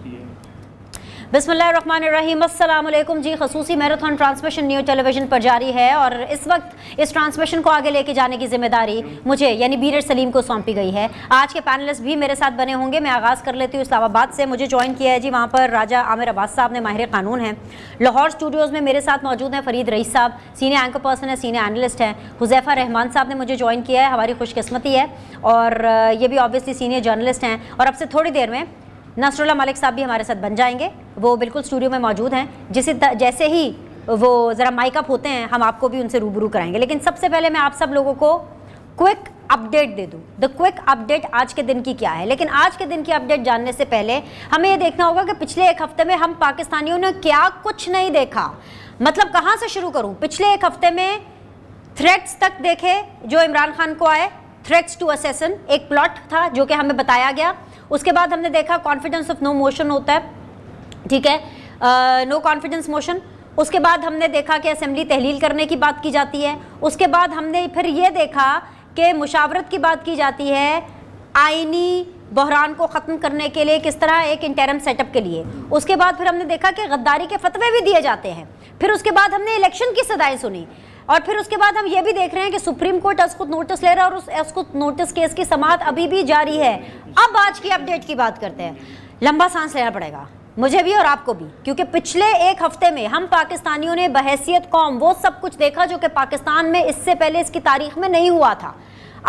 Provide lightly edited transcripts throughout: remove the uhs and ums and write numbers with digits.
की है। बिस्मिल्लाहिर्रहमानिर्रहीम, अस्सलाम वालेकुम जी। खसूसी मैराथन ट्रांसमिशन न्यू टेलीविज़न पर जारी है और इस वक्त इस ट्रांसमिशन को आगे लेके जाने की जिम्मेदारी मुझे यानी बीर सलीम को सौंपी गई है। आज के पैनलिस्ट भी मेरे साथ बने होंगे। मैं आगाज़ कर लेती हूँ इस्लामाबाद से। मुझे ज्वाइन किया है जी वहाँ पर राजा आमिर अब्बास साहब ने, माहिर कानून हैं। लाहौर स्टूडियोज़ में मेरे साथ मौजूद हैं फ़रीद रईस साहब, सीनियर एंकर पर्सन है, सीनियर एनालिस्ट हैं। हुज़ैफ़ा रहमान साहब ने मुझे ज्वाइन किया है, हमारी खुशकिस्मती है, और ये भी ऑब्वियसली सीनियर जर्नलिस्ट हैं। और अब से थोड़ी देर में नसरुल्लाह मलिक साहब भी हमारे साथ बन जाएंगे, वो बिल्कुल स्टूडियो में मौजूद हैं। जैसे ही वो ज़रा माइक अप होते हैं हम आपको भी उनसे रूबरू कराएंगे। लेकिन सबसे पहले मैं आप सब लोगों को क्विक अपडेट दे दूं। द क्विक अपडेट आज के दिन की क्या है। लेकिन आज के दिन की अपडेट जानने से पहले हमें ये देखना होगा कि पिछले एक हफ्ते में हम पाकिस्तानियों ने क्या कुछ नहीं देखा। मतलब कहाँ से शुरू करूँ। पिछले एक हफ्ते में थ्रेट्स तक देखे जो इमरान खान को आए, थ्रेट्स टू असैसिन एक प्लॉट था जो कि हमें बताया गया। उसके बाद हमने देखा कॉन्फिडेंस ऑफ नो मोशन होता है, ठीक है, नो कॉन्फिडेंस मोशन। उसके बाद हमने देखा कि असेंबली तहलील करने की बात की जाती है। उसके बाद हमने फिर ये देखा कि मुशावरत की बात की जाती है आईनी बहरान को ख़त्म करने के लिए, किस तरह एक इंटरम सेटअप के लिए। उसके बाद फिर हमने देखा कि गद्दारी के फतवे भी दिए जाते हैं। फिर उसके बाद हमने इलेक्शन की सदाएं सुनी। और फिर उसके बाद हम ये भी देख रहे हैं कि सुप्रीम कोर्ट अस्कुत नोटिस ले रहा है और उस अस्कुत नोटिस केस की समाअत अभी भी जारी है। अब आज की अपडेट की बात करते हैं। लंबा सांस लेना पड़ेगा मुझे भी और आपको भी, क्योंकि पिछले एक हफ्ते में हम पाकिस्तानियों ने बहैसियत कौम वो सब कुछ देखा जो कि पाकिस्तान में इससे पहले इसकी तारीख में नहीं हुआ था।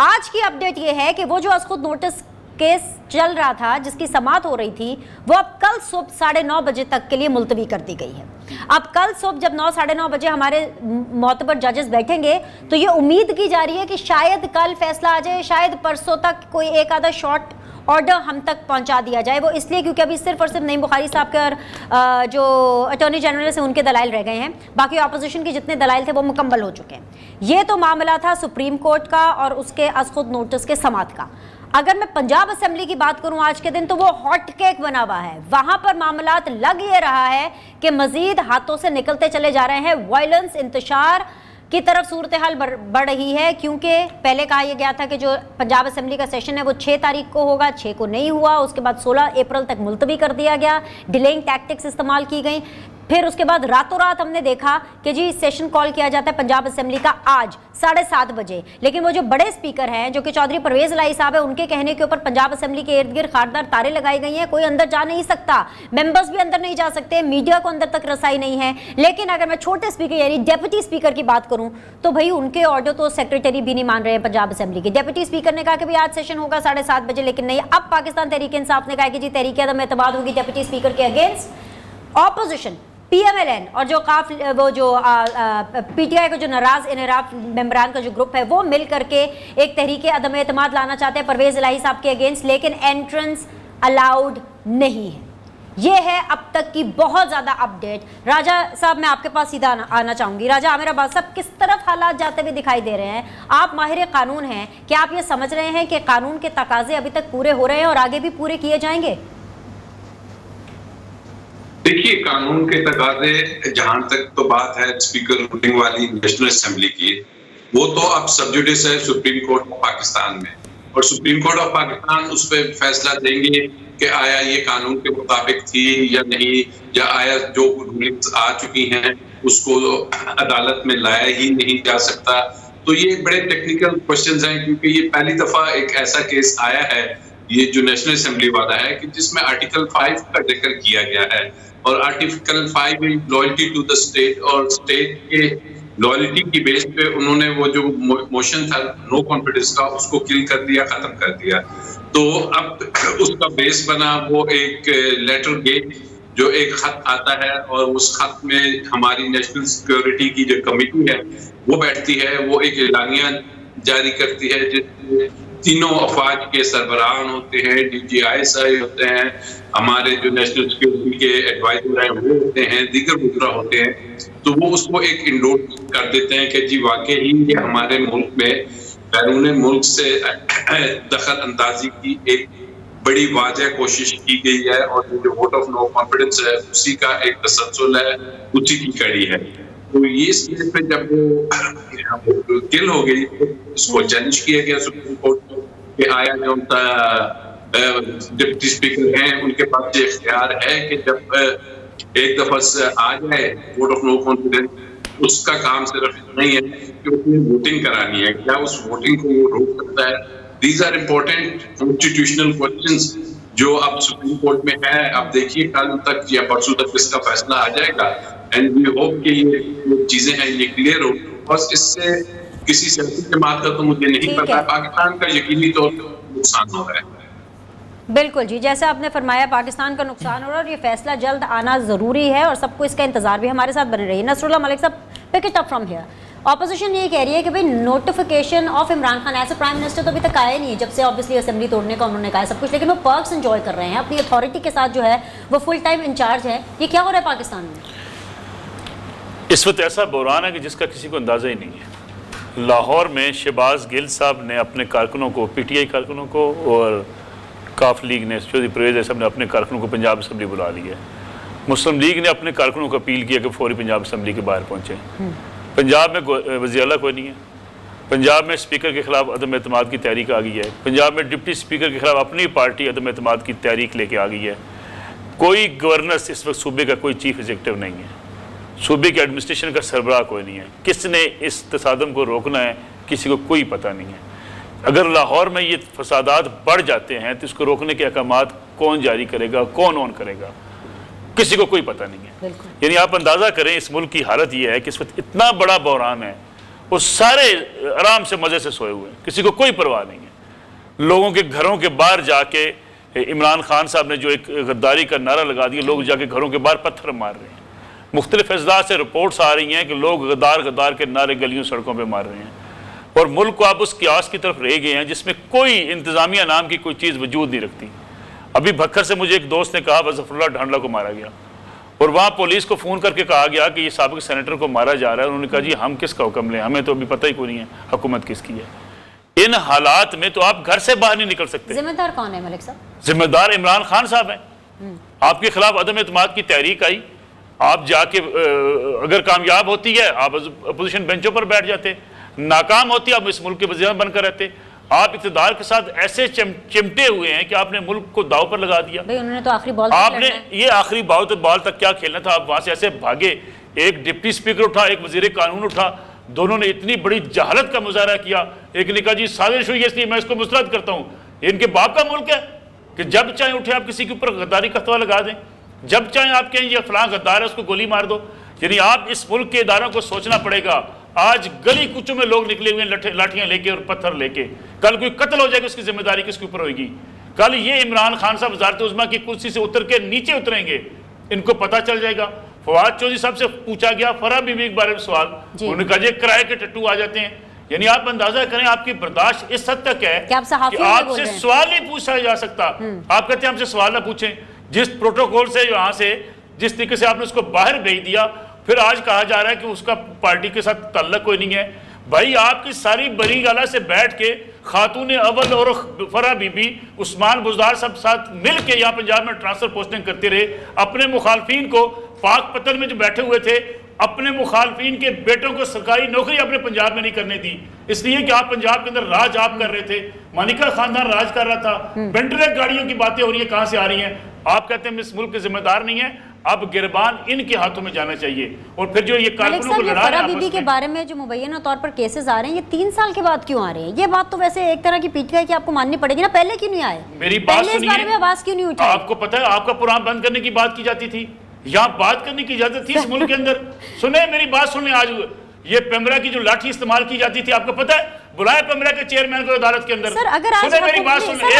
आज की अपडेट ये है कि वो जो अस्कुत नोटिस केस चल रहा था, जिसकी समाअत हो रही थी, वो अब कल सुबह 9:30 बजे तक के लिए मुलतवी कर दी गई है। अब कल सुबह जब 9-9:30 बजे हमारे मोतबर जजेस बैठेंगे तो ये उम्मीद की जा रही है कि शायद कल फैसला आ जाए, शायद परसों तक कोई एक आधा शॉर्ट ऑर्डर हम तक पहुंचा दिया जाए। वो इसलिए क्योंकि अभी सिर्फ और सिर्फ नईम बुखारी साहब के जो अटॉर्नी जनरल से उनके दलाइल रह गए हैं, बाकी अपोजिशन के जितने दलाइल थे वो मुकम्मल हो चुके हैं। ये तो मामला था सुप्रीम कोर्ट का और उसके अस्कुत नोटिस के समाअत का। अगर मैं पंजाब असेंबली की बात करूं आज के दिन, तो वो हॉट केक बना हुआ है। वहां पर मामलात लग ये रहा है कि मजीद हाथों से निकलते चले जा रहे हैं। वायलेंस इंतशार की तरफ सूरत हाल बढ़ रही है, क्योंकि पहले कहा यह गया था कि जो पंजाब असेंबली का सेशन है वो 6 तारीख को होगा, 6 को नहीं हुआ। उसके बाद 16 अप्रैल तक मुलतवी कर दिया गया, डिलेइंग टैक्टिक्स इस्तेमाल की गई। फिर उसके बाद रातों रात हमने देखा कि जी सेशन कॉल किया जाता है पंजाब असेंबली का आज 7:30 बजे। लेकिन वो जो बड़े स्पीकर हैं जो कि चौधरी परवेज लाई साहब है, उनके कहने के ऊपर पंजाब असेंबली के इर्द गिर्द खारदार तारे लगाई गई हैं। कोई अंदर जा नहीं सकता, मेंबर्स भी अंदर नहीं जा सकते, मीडिया को अंदर तक रसाई नहीं है। लेकिन अगर मैं छोटे स्पीकर यानी डेप्यूटी स्पीकर की बात करूं तो भाई उनके ऑर्डर तो सेक्रेटरी भी नहीं मान रहे हैं पंजाब असेंबली के। डेप्यूटी स्पीकर ने कहा कि भाई आज सेशन होगा 7:30 बजे, लेकिन नहीं। अब पाकिस्तान तहरीक इंसाफ ने कहा कि जी तहरीक अदम एतमाद होगी डेप्यूटी स्पीकर के अगेंस्ट। ऑपोजिशन PMLN और जो PTI को जो नाराज इनराफ मेंबरान का जो ग्रुप है वो मिल करके एक तहरीक अदम एतमाद लाना चाहते हैं परवेज इलाही साहब के अगेंस्ट, लेकिन एंट्रेंस अलाउड नहीं है। ये है अब तक की बहुत ज़्यादा अपडेट। राजा साहब मैं आपके पास सीधा आना चाहूँगी। राजा आमिर अब्बास साहब, किस तरफ हालात जाते हुए दिखाई दे रहे हैं? आप माहिर कानून हैं, क्या आप ये समझ रहे हैं कि कानून के तकाजे अभी तक पूरे हो रहे हैं और आगे भी पूरे किए जाएंगे? देखिए, कानून के तकाजे जहां तक तो बात है स्पीकर रूलिंग वाली नेशनल असेंबली की, वो तो अब सब जुडिस है सुप्रीम कोर्ट ऑफ पाकिस्तान में, और सुप्रीम कोर्ट ऑफ पाकिस्तान उस पर फैसला देंगे कि आया ये कानून के मुताबिक थी या नहीं, या आया जो रूलिंग्स आ चुकी हैं उसको अदालत में लाया ही नहीं जा सकता। तो ये बड़े टेक्निकल क्वेश्चंस हैं, क्योंकि ये पहली दफा एक ऐसा केस आया है, ये जो नेशनल असेंबली वाला है, कि जिसमें आर्टिकल 5 का जिक्र किया गया है। और आर्टिकल 5 में लॉयल्टी टू द स्टेट, और स्टेट के लॉयल्टी की बेस पे उन्होंने वो जो मोशन था नो कॉन्फिडेंस का, उसको किल कर दिया, खत्म कर दिया। तो अब उसका बेस बना वो एक लेटर गेट जो एक खत आता है, और उस खत में हमारी नेशनल सिक्योरिटी की जो कमेटी है वो बैठती है, वो एक एलानिया जारी करती है जिसमें तीनों अफवाज के सरबराहान होते हैं, DGI होते हैं, हमारे जो नेशनल सिक्योरिटी के एडवाइजर हैं वो होते हैं, दीगर वज़रा होते हैं। तो वो उसको एक इंडोर्स कर देते हैं कि जी वाकई ही ये हमारे मुल्क में बैरून मुल्क से दखल अंदाजी की एक बड़ी वाज़ह कोशिश की गई है, और जो वोट ऑफ नो कॉन्फिडेंस है उसी का एक तसलसल है, उसी की कड़ी है। तो ये स्टेज पे जब वो किल हो गई, इसको चैलेंज किया गया सुप्रीम कोर्ट में कि आया जो डिप्टी स्पीकर हैं उनके पास ये इख्तियार है कि जब एक दफा आ जाए वोट ऑफ नो कॉन्फिडेंस, उसका काम सिर्फ नहीं है कि उसमें वोटिंग करानी है, क्या उस वोटिंग को वो रोक सकता है। These are important constitutional questions जो अब सुप्रीम कोर्ट में है। अब देखिए कल तक या परसों तक इसका फैसला आ जाएगा एंड वी होप कि ये जो चीजें हैं ये क्लियर हो। बस इससे किसी सियासी जमात का तो मुझे नहीं पता, पाकिस्तान का यकीनी तौर पर नुकसान हो रहा है। बिल्कुल जी, जैसे आपने फरमाया पाकिस्तान का नुकसान हो रहा है और ये फैसला जल्द आना ज़रूरी है और सबको इसका इंतजार भी हमारे साथ बने रही। नसरुल्लाह मलिक साहब, pick it up from here. Opposition ये कह रही है कि भाई notification of Imran Khan as a prime minister तो अभी तक आया नहीं है, जब से ऑब्वियसली असेंबली तोड़ने का उन्होंने कहा सब कुछ, लेकिन वो पर्क्स एंजॉय कर रहे हैं अपनी अथॉरिटी के साथ, जो है वो फुल टाइम इंचार्ज है। ये क्या हो रहा है पाकिस्तान में इस वक्त? ऐसा बहरान है कि जिसका किसी को अंदाज़ा ही नहीं है। लाहौर में शहबाज गिल साहब ने अपने कारकुनों को, PTI कारकुनों को, और काफ लीग ने, चौधरी परवेज़ साहब ने अपने कारकुनों को पंजाब असम्बली बुला लिया है। मुस्लिम लीग ने अपने कारकुनों को अपील किया कि फौरी पंजाब असम्बली के बाहर पहुँचे। पंजाब में वज़ीर आला कोई नहीं है, पंजाब में स्पीकर के खिलाफ अदम एतमाद की तहरीक आ गई है, पंजाब में डिप्टी स्पीकर के खिलाफ अपनी पार्टी अदम एतमाद की तहरीक लेके आ गई है। कोई गवर्नेंस इस वक्त सूबे का कोई चीफ एग्जीक्यूटिव नहीं है, सूबे के एडमिनिस्ट्रेशन का सरबराह कोई नहीं है। किसने इस तसादम को रोकना है किसी को कोई पता नहीं है। अगर लाहौर में ये फसादात बढ़ जाते हैं तो इसको रोकने के अहकामात कौन जारी करेगा, कौन ऑन करेगा, किसी को कोई पता नहीं है। यानी आप अंदाज़ा करें इस मुल्क की हालत ये है कि इस वक्त इतना बड़ा बहरान है, वो सारे आराम से मज़े से सोए हुए हैं, किसी को कोई परवाह नहीं है। लोगों के घरों के बाहर जाके इमरान खान साहब ने जो एक गद्दारी का नारा लगा दिया, लोग जाके घरों के बाहर पत्थर मार रहे हैं। मुख्तलिफ अजला से रिपोर्ट्स आ रही हैं कि लोग गद्दार गद्दार के नारे गलियों सड़कों पर मार रहे हैं और मुल्क को आप उस क्यास की तरफ रह गए हैं जिसमें कोई इंतज़ामिया नाम की कोई चीज़ वजूद नहीं रखती। अभी भक्खर से मुझे एक दोस्त ने कहा वज़फ़रुल्लाह ढांडला को मारा गया और वहाँ पुलिस को फ़ोन करके कहा गया कि ये साबिक़ सेनेटर को मारा जा रहा है। उन्होंने कहा जी हम किसका हुक्म लें, हमें तो अभी पता ही कोई नहीं है हुकूमत किसकी है। इन हालात में तो आप घर से बाहर नहीं निकल सकते। जिम्मेदार कौन है मलिक साहब? जिम्मेदार इमरान खान साहब हैं। आपके खिलाफ अदम एतमाद की तहरीक आई, आप जाके अगर कामयाब होती है आप अपोजिशन बेंचों पर बैठ जाते, नाकाम होती है आप इस मुल्क के वज़ीर बनकर रहते। आप इक़्तिदार के साथ ऐसे चिमटे हुए हैं कि आपने मुल्क को दाव पर लगा दिया। भाई उन्होंने तो आखिरी बॉल आपने ये आखिरी बॉल तक क्या खेलना था, आप वहां से ऐसे भागे। एक डिप्टी स्पीकर उठा, एक वज़ीर कानून उठा, दोनों ने इतनी बड़ी जहालत का मुजाहरा किया। एक ने कहा जी साजिश हुई है इसलिए मैं इसको मुस्तरद करता हूँ। इनके बाप का मुल्क है कि जब चाहे उठे आप किसी के ऊपर गद्दारी का फतवा लगा दें, जब चाहे आप कहें ये फलां गद्दार है उसको गोली मार दो। यानी आप इस मुल्क के इदारों को सोचना पड़ेगा। आज गली कुचों में लोग निकले हुए हैं लाठियां लेके और पत्थर लेके, कल कोई कत्ल हो जाएगा उसकी जिम्मेदारी किसके ऊपर होगी? कल ये इमरान खान साहब वज़ारत उज़्मा की कुर्सी से उतर के नीचे उतरेंगे, इनको पता चल जाएगा। फवाद चौधरी साहब से पूछा गया फराह बीबी के बारे में सवाल, उन्होंने कहा जी किराए के टट्टू आ जाते हैं। यानी आप अंदाजा करें आपकी बर्दाश्त इस हद तक है कि आपसे सवाल नहीं पूछा जा सकता। आप कहते हैं हमसे सवाल ना पूछें। जिस प्रोटोकॉल से यहाँ से जिस तरीके से आपने उसको बाहर भेज दिया, फिर आज कहा जा रहा है कि उसका पार्टी के साथ ताल्लुक कोई नहीं है। भाई आपकी सारी बरी गाला से बैठ के खातून अव्वल और फराह बीबी उस्मान बुज़दार सब साथ मिल के यहाँ पंजाब में ट्रांसफर पोस्टिंग करते रहे। अपने मुखालफिन को पाक पत्तन में जो बैठे हुए थे, अपने मुखालफिन के बेटों को सरकारी नौकरी अपने पंजाब में नहीं करने दी, इसलिए कि आप पंजाब के अंदर राज आप कर रहे थे, मानिका खानदान राज कर रहा था। बेंटलेट गाड़ियों की बातें हो रही है, कहाँ से आ रही हैं? आप कहते हैं इस मुल्क के जिम्मेदार नहीं है। अब गिरबान इनके हाथों में जाना चाहिए। और फिर जो ये कारकुनों को लड़ा फराह बीबी के बारे में जो मुबैना तौर पर केसेस आ रहे हैं, ये 3 साल के बाद क्यों आ रहे हैं? ये बात तो वैसे एक तरह की पीटीआई की आपको माननी पड़ेगी ना, पहले क्यों नहीं आए? मेरी बात सुनिए, इस बारे में आवाज क्यों नहीं उठाई? आपको पता है आपका पुराण बंद करने की बात की जाती थी, यहाँ बात करने की इजाजत थी इस मुल्क के अंदर। सुने मेरी बात सुने, आज ये पेमरा की जो लाठी इस्तेमाल की जाती थी आपको पता है? बुलाए पेमरा के चेयरमैन को अदालत के अंदर। सर अगर आज मेरी बात सुने,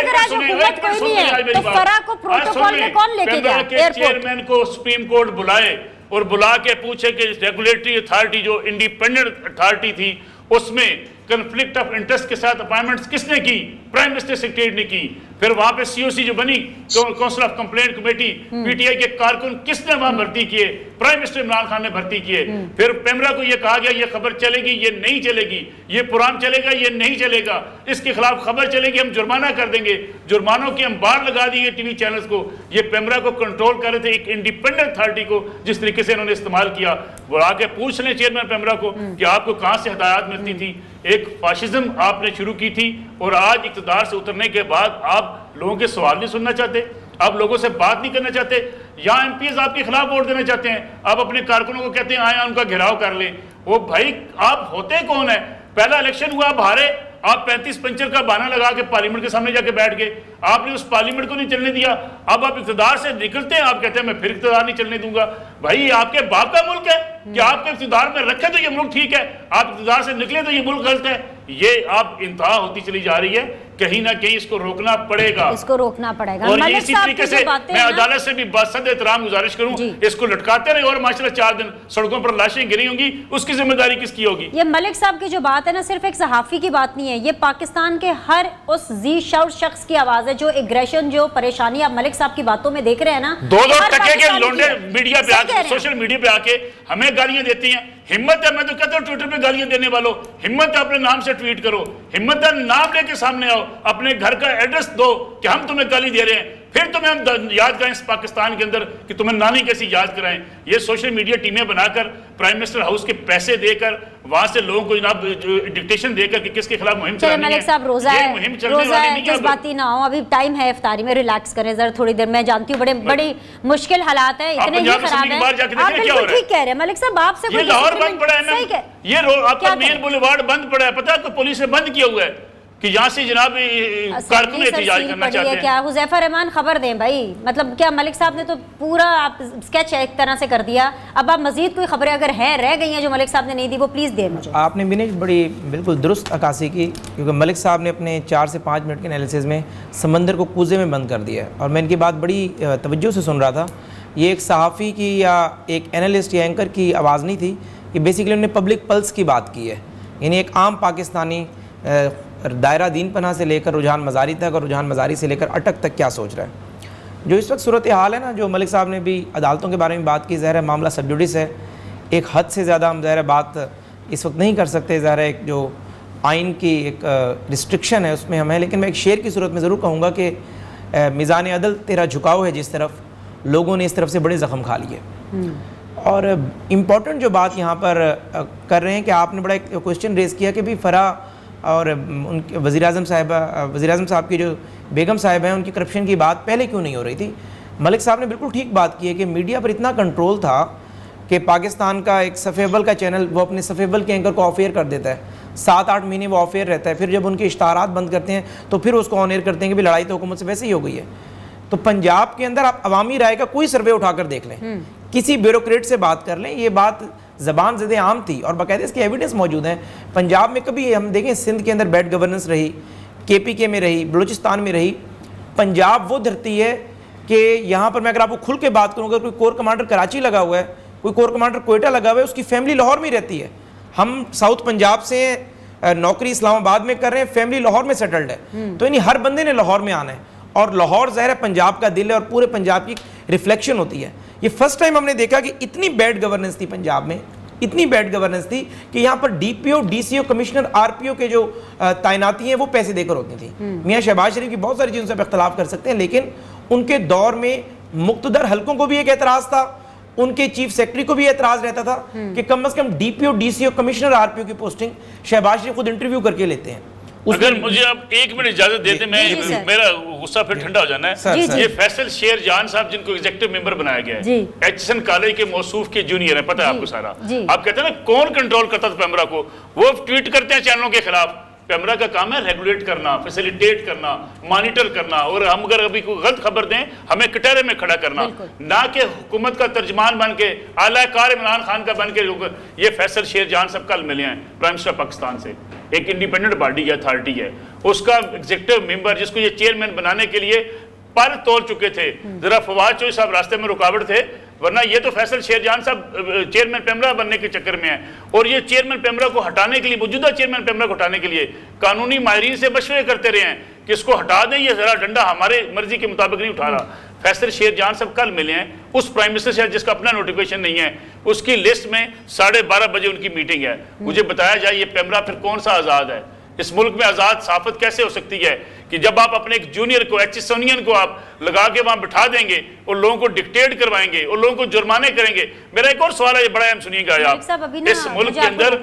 चेयरमैन को सुप्रीम कोर्ट बुलाए और बुला के पूछे कि रेगुलेटरी अथॉरिटी जो इंडिपेंडेंट अथॉरिटी थी उसमें कन्फ्लिक्ट ऑफ इंटरेस्ट के साथ अपॉइंटमेंट्स किसने की? प्राइम मिनिस्टर सेक्रेटरी ने की। फिर वहां पे COC जो बनी, council of complaint committee, PTI के कारकुन किसने वहां भर्ती किए? प्राइम मिनिस्टर इमरान खान ने भर्ती किए। फिर पेमरा को यह कहा गया ये खबर चलेगी, ये नहीं चलेगी, ये प्रोग्राम चलेगा, ये नहीं चलेगा, इसके खिलाफ खबर चलेगी, हम जुर्माना कर देंगे। जुर्मानों की अंबार लगा दी है TV चैनल्स को। ये पेमरा को कंट्रोल कर रहे थे, एक इंडिपेंडेंट अथॉरिटी को जिस तरीके से इन्होंने इस्तेमाल किया। बुला के पूछ लें चेयरमैन पेमरा को कि आपको कहां से हिदायत मिलती थी? एक फाशिज्म आपने शुरू की थी और आज इक़्तिदार से उतरने के बाद आप आप लोगों के सवाल नहीं सुनना चाहते, आप लोगों से बात नहीं करना चाहते, या एमपीज आपके खिलाफ वोट देना चाहते हैं, आप अपने कारकुनों को कहते हैं आए उनका घेराव कर लें। वो भाई आप होते कौन है? पहला इलेक्शन हुआ, आप हारे, आप 35 पंचर का बहाना लगा के पार्लियामेंट के सामने जाके बैठ गए, आपने उस पार्लियामेंट को नहीं चलने दिया। अब आप इक़्तिदार से निकलते हैं, आप कहते हैं मैं फिर इक़्तिदार नहीं चलने दूंगा। भाई आपके बाप का मुल्क है कि आपके इक़्तिदार में रखे तो ये मुल्क ठीक है, आप इक़्तिदार से निकले तो ये मुल्क गलत है। ये आप इंतहा होती चली जा रही है, कहीं ना कहीं इसको रोकना पड़ेगा, इसको रोकना पड़ेगा। और ये इसी तरीके से मैं अदालत से भी बासद एहतराम गुजारिश करूं, इसको लटकाते रहे और माशाल्लाह 4 दिन सड़कों पर लाशें गिरी होंगी, उसकी जिम्मेदारी किसकी होगी? ये मलिक साहब की जो बात है ना, सिर्फ एक सहाफी की बात नहीं है, ये पाकिस्तान के हर उस जी शौर शख्स की आवाज है जो एग्रेशन, जो परेशानी आप मलिक साहब की बातों में देख रहे हैं ना। दो टके के लोंडे मीडिया पे आके, सोशल मीडिया पे आके हमें गालियां देती हैं। हिम्मत है, मैं तो कहता हूं ट्विटर पे गालियां देने वालों, हिम्मत है अपने नाम से ट्वीट करो, हिम्मत है नाम लेके सामने आओ, अपने घर का एड्रेस दो कि हम तुम्हें गाली दे रहे हैं, फिर तुम्हें हम याद कराएं इस पाकिस्तान के अंदर कि तुम्हें नानी कैसी याद कराएं। ये सोशल मीडिया टीमें बनाकर प्राइम मिनिस्टर हाउस के पैसे देकर वहां से लोगों को जनाब डिक्टेशन देकर कि किसके खिलाफ मुहिम चलानी है। मलिक साहब रोजा है, मुहिम चलने वाली नहीं है, जज्बाती ना हो, अभी टाइम है इफ्तारी में, रिलैक्स करें जरा थोड़ी देर। मैं जानती हूँ बड़ी मुश्किल हालात है, इतने ही खराब है। आप बिल्कुल ठीक कह रहे हैं मलिक साहब, आपसे ये लाहौर बंद पड़ा है ना, ये आपका मेन बुलेवार्ड बंद पड़ा है, पता है पुलिस ने बंद किया हुआ है कि यहाँ से जनाब कारकुन एहतजाज करना चाहते हैं। क्या हुज़ैफा रहमान खबर दें भाई, मतलब क्या मलिक साहब ने तो पूरा आप स्केच एक तरह से कर दिया, अब आप मजीद कोई खबरें अगर हैं रह गई हैं जो मलिक साहब ने नहीं दी वो प्लीज़ दें मुझे। आपने भी नहीं बड़ी बिल्कुल दुरुस्त अक्कासी की, क्योंकि मलिक साहब ने अपने 4 से 5 मिनट के एनालिसिस में समंदर को कूजे में बंद कर दिया है, और मैं इनकी बात बड़ी तवज्जो से सुन रहा था। ये एक सहाफ़ी की या एक एनालिस्ट या एंकर की आवाज़ नहीं थी, ये बेसिकली उन्होंने पब्लिक पल्स की बात की है, यानी एक आम पाकिस्तानी दायरा दीन पनाह से लेकर रुझान मज़ारी तक और रुझान मज़ारी से लेकर अटक तक क्या सोच रहा है। जो इस वक्त सूरत हाल है ना, जो मलिक साहब ने भी अदालतों के बारे में बात की, ज़ाहिर है मामला सब जुडिस है, एक हद से ज़्यादा हम ज़ाहिर बात इस वक्त नहीं कर सकते, ज़ाहिर है एक जो आइन की एक रिस्ट्रिक्शन है उसमें हम हैं। लेकिन मैं एक शेर की सूरत में ज़रूर कहूँगा कि मिज़ान अदल तेरा झुकाव है जिस तरफ, लोगों ने इस तरफ से बड़े ज़ख्म खा लिए। और इम्पॉर्टेंट जो बात यहाँ पर कर रहे हैं कि आपने बड़ा एक क्वेश्चन रेज़ किया कि भाई फ़रा और उनके वज़ीर आज़म साहब की जो बेगम साहिब हैं उनकी करप्शन की बात पहले क्यों नहीं हो रही थी। मलिक साहब ने बिल्कुल ठीक बात की है कि मीडिया पर इतना कंट्रोल था कि पाकिस्तान का एक सफ़ेबल का चैनल वो अपने सफ़ेबल के एंकर को ऑफ एयर कर देता है, 7-8 महीने वो ऑफ एयर रहता है, फिर जब उनके इश्तारात बंद करते हैं तो फिर उसको ऑन एयर करते हैं कि लड़ाई तो हुकूमत से वैसे ही हो गई है। तो पंजाब के अंदर आप अवामी राय का कोई सर्वे उठाकर देख लें, किसी ब्यूरोक्रेट से बात कर लें, ये बात ज़बान ज़दे आम थी और बाकायदा इसके एविडेंस मौजूद हैं। पंजाब में कभी हम देखें सिंध के अंदर बैड गवर्नेंस रही, KPK में रही, बलूचिस्तान में रही। पंजाब वो धरती है कि यहाँ पर मैं अगर आपको खुल के बात करूँ, अगर कोई कोर कमांडर कराची लगा हुआ है, कोई कोर कमांडर कोयटा लगा हुआ है, उसकी फैमिली लाहौर में रहती है। हम साउथ पंजाब से नौकरी इस्लामाबाद में कर रहे हैं, फैमिली लाहौर में सेटल्ड है, तो यानी हर बंदे ने लाहौर में आना है, और लाहौर ज़ाहिर है पंजाब का दिल है और पूरे पंजाब की रिफ्लेक्शन होती है। ये फर्स्ट टाइम हमने देखा कि इतनी बैड गवर्नेंस थी पंजाब में, इतनी बैड गवर्नेंस थी कि यहाँ पर DPO, DCO, कमिश्नर, RPO के जो तैनाती हैं वो पैसे देकर होती थी। मियाँ शहबाज शरीफ की बहुत सारी चीज़ों से आप इख्तलाफ कर सकते हैं, लेकिन उनके दौर में मुक्तदर हलकों को भी एक एतराज़ था, उनके चीफ सेक्रेटरी को भी एतराज़ रहता था कि कम से कम DPO, DCO, कमिश्नर, RPO की पोस्टिंग शहबाज शरीफ खुद इंटरव्यू करके लेते हैं। अगर मुझे आप 1 मिनट इजाजत देते, मैं मेरा गुस्सा फिर ठंडा हो जाना है। ये फैसल शेर जान साहब जिनको एग्जीक्यूटिव मेंबर बनाया गया है, HSN कॉलेज के मौसूफ के जूनियर है, पता है आपको सारा। आप कहते हैं ना कौन कंट्रोल करता था पेमरा को, वो ट्वीट करते हैं चैनलों के खिलाफ। पेमरा का काम है रेगुलेट करना, फैसिलिटेट करना, मॉनिटर करना, और हम अगर अभी कोई गलत खबर दें हमें कटहरे में खड़ा करना, ना कि हुकूमत का तर्जमान बन के, आलाकार इमरान खान का बन के। ये फैसल शेर जान सब कल मिले हैं प्राइम मिनिस्टर पाकिस्तान से, एक इंडिपेंडेंट बॉडी है, अथॉरिटी है, उसका एग्जीक्यूटिव मेंबर जिसको ये चेयरमैन बनाने के लिए पर तोड़ चुके थे। जरा फवाद चौधरी साहब रास्ते में रुकावट थे, वरना ये तो फैसल शेरजान साहब चेयरमैन पेमरा बनने के चक्कर में है। और ये चेयरमैन पेमरा को हटाने के लिए, मौजूदा चेयरमैन पेमरा को हटाने के लिए कानूनी माहिरीन से मशवरे करते रहे हैं कि इसको हटा दें, ये जरा डंडा हमारे मर्जी के मुताबिक नहीं उठा रहा। फैसल शेरजान साहब कल मिले हैं उस प्राइम मिनिस्टर से जिसका अपना नोटिफिकेशन नहीं है, उसकी लिस्ट में 12:30 बजे उनकी मीटिंग है। मुझे बताया जाए ये पेमरा फिर कौन सा आज़ाद है? इस मुल्क में आज़ाद सहाफत कैसे हो सकती है कि जब आप अपने एक जूनियर को, एचएसओनियन को आप लगा के वहां बिठा देंगे और लोगों को डिक्टेट करवाएंगे और लोगों को जुर्माने करेंगे। मेरा एक और सवाल है, बड़ा अहम सुनिएगा आप, इस मुल्क के अंदर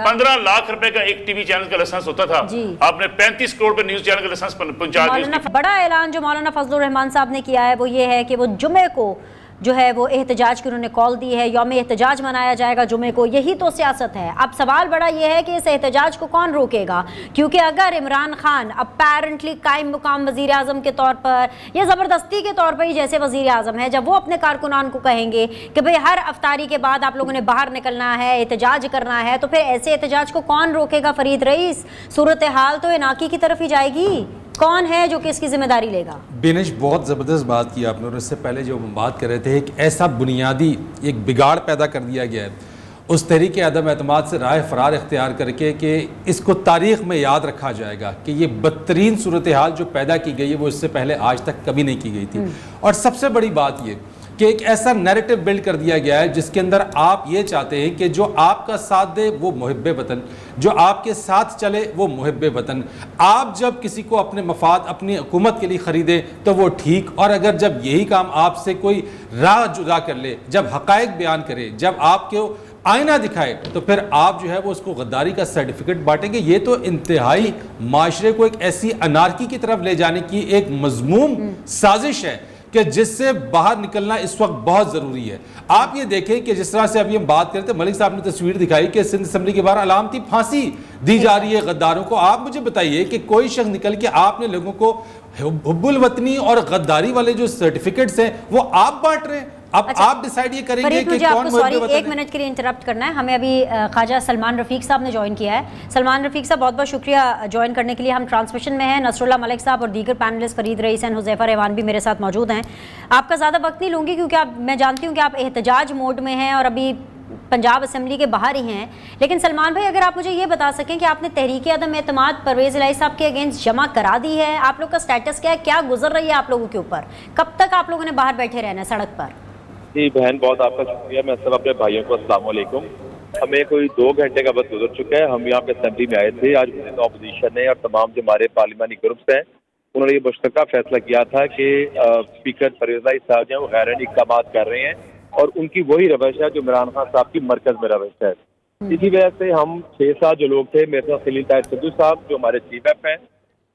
15 लाख रुपए का एक टीवी चैनल का लाइसेंस होता था, आपने 35 करोड़ पे न्यूज चैनल का लाइसेंस पहुंचा दिया। बड़ा ऐलान जो मौलाना फजलुर रहमान साहब ने किया है वो ये है कि वो जुमे को जो है वो एहतजाज की उन्होंने कॉल दी है, यौम एहतजाज मनाया जाएगा जुमे को। यही तो सियासत है। अब सवाल बड़ा ये है कि इस एहतजाज को कौन रोकेगा, क्योंकि अगर इमरान खान अपेरेंटली कायम मुकाम वज़ीर आज़म के तौर पर या ज़बरदस्ती के तौर पर ही जैसे वज़ीर आज़म है, जब वो अपने कारकुनान को कहेंगे कि भाई हर अफ्तारी के बाद आप लोगों ने बाहर निकलना है, एहतजाज करना है, तो फिर ऐसे एहतजाज को कौन रोकेगा? फरीद रईस, सूरत हाल तो इनाकी की तरफ ही जाएगी। कौन है जो कि इसकी जिम्मेदारी लेगा? बेनिश, बहुत ज़बरदस्त बात की आपने, और इससे पहले जो हम बात कर रहे थे, एक ऐसा बुनियादी एक बिगाड़ पैदा कर दिया गया है उस तरीके अदम एतमाद से राह फरार इख्तियार करके कि इसको तारीख़ में याद रखा जाएगा कि ये बदतरीन सूरत हाल जो पैदा की गई है वो इससे पहले आज तक कभी नहीं की गई थी। और सबसे बड़ी बात ये कि एक ऐसा नैरेटिव बिल्ड कर दिया गया है जिसके अंदर आप ये चाहते हैं कि जो आपका साथ दे वो मुहिब्बे वतन, जो आपके साथ चले वो मुहिब्बे वतन। आप जब किसी को अपने मफाद अपनी हुकूमत के लिए ख़रीदें तो वो ठीक, और अगर जब यही काम आपसे कोई राह जुदा कर ले, जब हक़ाइक़ बयान करे, जब आपको आईना दिखाए, तो फिर आप जो है वो उसको गद्दारी का सर्टिफिकेट बांटेंगे। ये तो इंतहाई माशरे को एक ऐसी अनारकी की तरफ ले जाने की एक मज़मूम साजिश है कि जिससे बाहर निकलना इस वक्त बहुत ज़रूरी है। आप ये देखें कि जिस तरह से अभी हम बात करते, मलिक साहब ने तस्वीर दिखाई कि सिंध असम्बली के बाहर अलामती फांसी दी जा रही है गद्दारों को। आप मुझे बताइए कि कोई शख्स निकल के आपने लोगों को हुब्बुल वतनी और गद्दारी वाले जो सर्टिफिकेट्स हैं वो आप बांट रहे हैं। अब अच्छा, आप डिसाइड ये करेंगे कि मुझे कौन आपको सॉरी 1 मिनट के लिए इंटरप्ट करना है। हमें अभी ख्वाजा सलमान रफ़ीक साहब ने ज्वाइन किया है। सलमान रफ़ीक साहब, बहुत बहुत शुक्रिया ज्वाइन करने के लिए। हम ट्रांसमिशन में हैं। नसरुल्लाह मलिक साहब और दीगर पैनलिस्ट फरीद रईस एंड हुज़ैफा रहमान भी मेरे साथ मौजूद हैं। आपका ज़्यादा वक्त नहीं लूँगी क्योंकि मैं जानती हूँ कि आप एहतजाज मोड में हैं और अभी पंजाब असम्बली के बाहर ही हैं। लेकिन सलमान भाई, अगर आप मुझे ये बता सकें कि आपने तहरीक अदम एतमाद परवेज़ इलाही साहब के अगेंस्ट जमा करा दी है, आप लोग का स्टेटस क्या है, क्या गुजर रही है आप लोगों के ऊपर, कब तक आप लोगों ने बाहर बैठे रहना है सड़क पर? जी बहन, बहुत आपका शुक्रिया। मैं सब अपने भाइयों को अस्सलाम वालेकुम। हमें कोई 2 घंटे का वक्त गुजर चुका है। हम यहाँ पे असेंबली में आए थे। आज अपोजिशन ने और तमाम जो हमारे पार्लिमानी ग्रुप्स हैं उन्होंने ये मुश्तरका फैसला किया था कि स्पीकर परवेज़ इलाही साहब जो गैर इक़दाम कर रहे हैं और उनकी वही रवश है जो इमरान खान साहब की मरकज़ में रवश है। इसी वजह से हम 6-7 जो लोग थे, मेरे साथ खलील ताहिर सिद्धू साहब जो हमारे चीफ एफ हैं,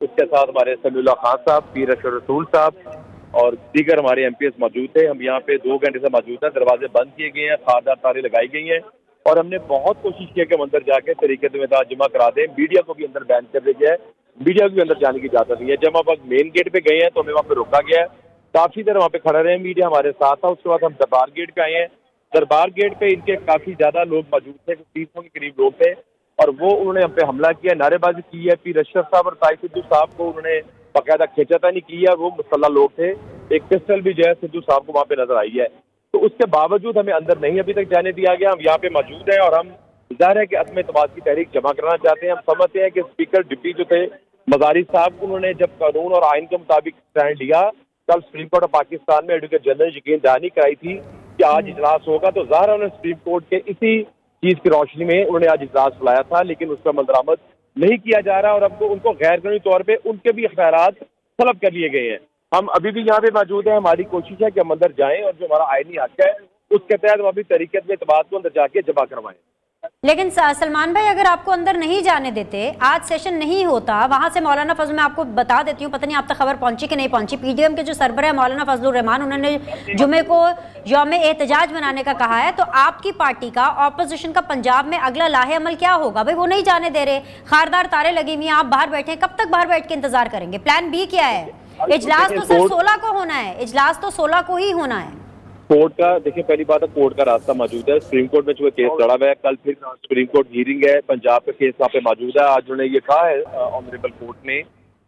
उसके साथ हमारे समीउल्लाह खान साहब, पीर अशर रसूल साहब और दीगर हमारे MPs मौजूद थे। हम यहाँ पे 2 घंटे से मौजूद हैं। दरवाजे बंद किए गए हैं, खारदार तारें लगाई गई हैं और हमने बहुत कोशिश की कि हम अंदर जाके तरीके से जमा करा दें। मीडिया को भी अंदर बैन कर दिया गया है, मीडिया को भी अंदर जाने की इजाजत नहीं है। जब हम मेन गेट पे गए हैं तो हमें वहाँ पे रोका गया है। काफी देर वहाँ पे खड़ा रहे, मीडिया हमारे साथ था। उसके बाद हम दरबार गेट पे आए हैं। दरबार गेट पे इनके काफी ज्यादा लोग मौजूद थे, 300 के करीब लोग थे और वो उन्होंने हम पे हमला किया, नारेबाजी की है। पीर अशरफ साहब और ताहिर सिद्धू साहब को उन्होंने बाकायदा खींचातानी की है। वो मुसल्ला लोग थे। एक पिस्टल भी जो है सिद्धू साहब को वहाँ पे नजर आई है। तो उसके बावजूद हमें अंदर नहीं अभी तक जाने दिया गया। हम यहाँ पे मौजूद हैं और हम जाहिर है कि अदम एतमाद की तहरीक जमा कराना चाहते हैं। हम समझते हैं कि स्पीकर डिप्टी जो थे मजारी साहब, उन्होंने जब कानून और आइन के मुताबिक स्टैंड लिया, कल सुप्रीम कोर्ट ऑफ पाकिस्तान में एडवोकेट जनरल यकीन दहानी कराई थी कि आज इजलास होगा, तो ज़ाहिर है उन्होंने सुप्रीम कोर्ट के इसी चीज़ की रोशनी में उन्होंने आज इजलास बुलाया था, लेकिन उस पर अमल दरामद नहीं किया जा रहा और अब उनको गैर कानूनी तौर पर उनके भी इख्तियारात तलब कर लिए गए हैं। हम अभी भी यहाँ पे मौजूद हैं। हमारी कोशिश है कि हम अंदर जाएं और जो हमारा आईनी हक है उसके तहत हम अभी तरीके में एतमाद को अंदर जाके जमा करवाएं। लेकिन सलमान भाई, अगर आपको अंदर नहीं जाने देते, आज सेशन नहीं होता, वहां से मौलाना फजल, मैं आपको बता देती हूँ, पता नहीं आप तक खबर पहुंची कि नहीं पहुंची, PDM के जो सरबराह है मौलाना फजलुर रहमान, उन्होंने जुमे को यौम एहतजाज मनाने का कहा है। तो आपकी पार्टी का, ऑपोजिशन का पंजाब में अगला लाहे अमल क्या होगा? भाई वो नहीं जाने दे रहे, खारदार तारे लगी हुई हैं, आप बाहर बैठे हैं, कब तक बाहर बैठ के इंतजार करेंगे? प्लान B क्या है? इजलास तो सर 16 को होना है, इजलास तो 16 को ही होना है। कोर्ट का देखिए, पहली बात है कोर्ट का रास्ता मौजूद है। सुप्रीम कोर्ट में जो केस लड़ा हुआ है, कल फिर सुप्रीम कोर्ट हियरिंग है, पंजाब का केस वहाँ पे मौजूद है। आज उन्होंने ये कहा है ऑनरेबल कोर्ट ने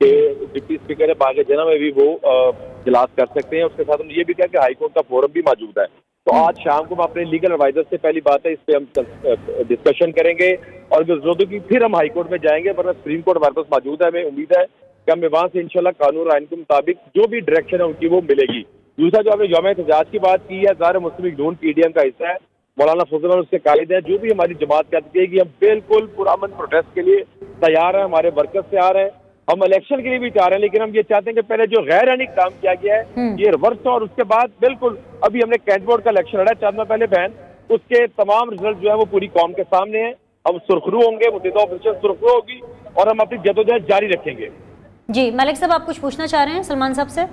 कि डिप्टी स्पीकर है बागे जना में भी वो इजलास कर सकते हैं। उसके साथ उन्होंने ये भी कहा कि हाई कोर्ट का फोरम भी मौजूद है। तो आज शाम को हम अपने लीगल एडवाइजर से पहली बात है इस पर हम डिस्कशन करेंगे और अगर जरूरत होगी फिर हम हाई कोर्ट में जाएंगे, वरना सुप्रीम कोर्ट हमारे पास मौजूद है। हमें उम्मीद है कि हमें वहाँ से इंशाल्लाह कानून और आइन के मुताबिक जो भी डायरेक्शन है उनकी वो मिलेगी। दूसरा जो आपने यौम एहतजाज की बात की है, ज़ाहिर मुस्लिम लीग नून PDM का हिस्सा है, मौलाना फजल उसके कायद हैं, जो भी हमारी जमात कहती है कि हम बिल्कुल पुरअमन प्रोटेस्ट के लिए तैयार हैं, हमारे वर्कर्स तैयार हैं, हम इलेक्शन के लिए भी तैयार हैं, लेकिन हम ये चाहते हैं कि पहले जो गैर आईनी काम किया गया है ये रिवर्स हो, और उसके बाद बिल्कुल अभी हमने कैंट बोर्ड का इलेक्शन लड़ा 4 माह पहले बहन, उसके तमाम रिजल्ट जो है वो पूरी कौम के सामने हैं। हम सुरखरू होंगे, मुतहदा ऑपोजिशन सुरखरू होगी और हम अपनी जदोजहद जारी रखेंगे। जी मलिक साहब, आप कुछ पूछना चाह रहे हैं सलमान साहब से?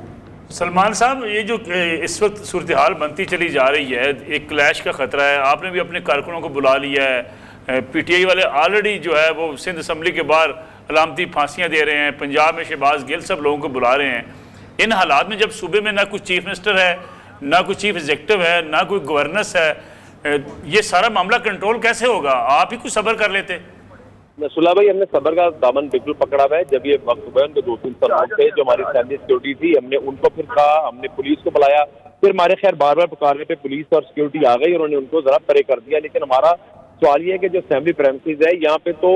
सलमान साहब, ये जो इस वक्त सूरत हाल बनती चली जा रही है, एक क्लैश का खतरा है, आपने भी अपने कारकुनों को बुला लिया है, पीटीआई वाले ऑलरेडी जो है वो सिंध असम्बली के बाहर अलामती फांसियाँ दे रहे हैं, पंजाब में शहबाज गिल सब लोगों को बुला रहे हैं। इन हालात में जब सूबे में ना कुछ चीफ मिनिस्टर है, ना कोई चीफ एग्जीक्यूटिव है, ना कोई गवर्नेंस है, ये सारा मामला कंट्रोल कैसे होगा? आप ही कुछ सब्र कर लेते। सुल्ला भाई, हमने सबर का दामन बिल्कुल पकड़ा हुआ है। जब ये वक्त हुआ उनके 2-3 सलाम थे जो हमारी फैमिली सिक्योरिटी थी, हमने उनको फिर कहा, हमने पुलिस को बुलाया, फिर हमारे खैर बार बार पुकारने पे पुलिस और सिक्योरिटी आ गई, उन्होंने उनको जरा परे कर दिया। लेकिन हमारा सवाल ये है कि जो असेंबली प्रेमिसेस है यहाँ पे तो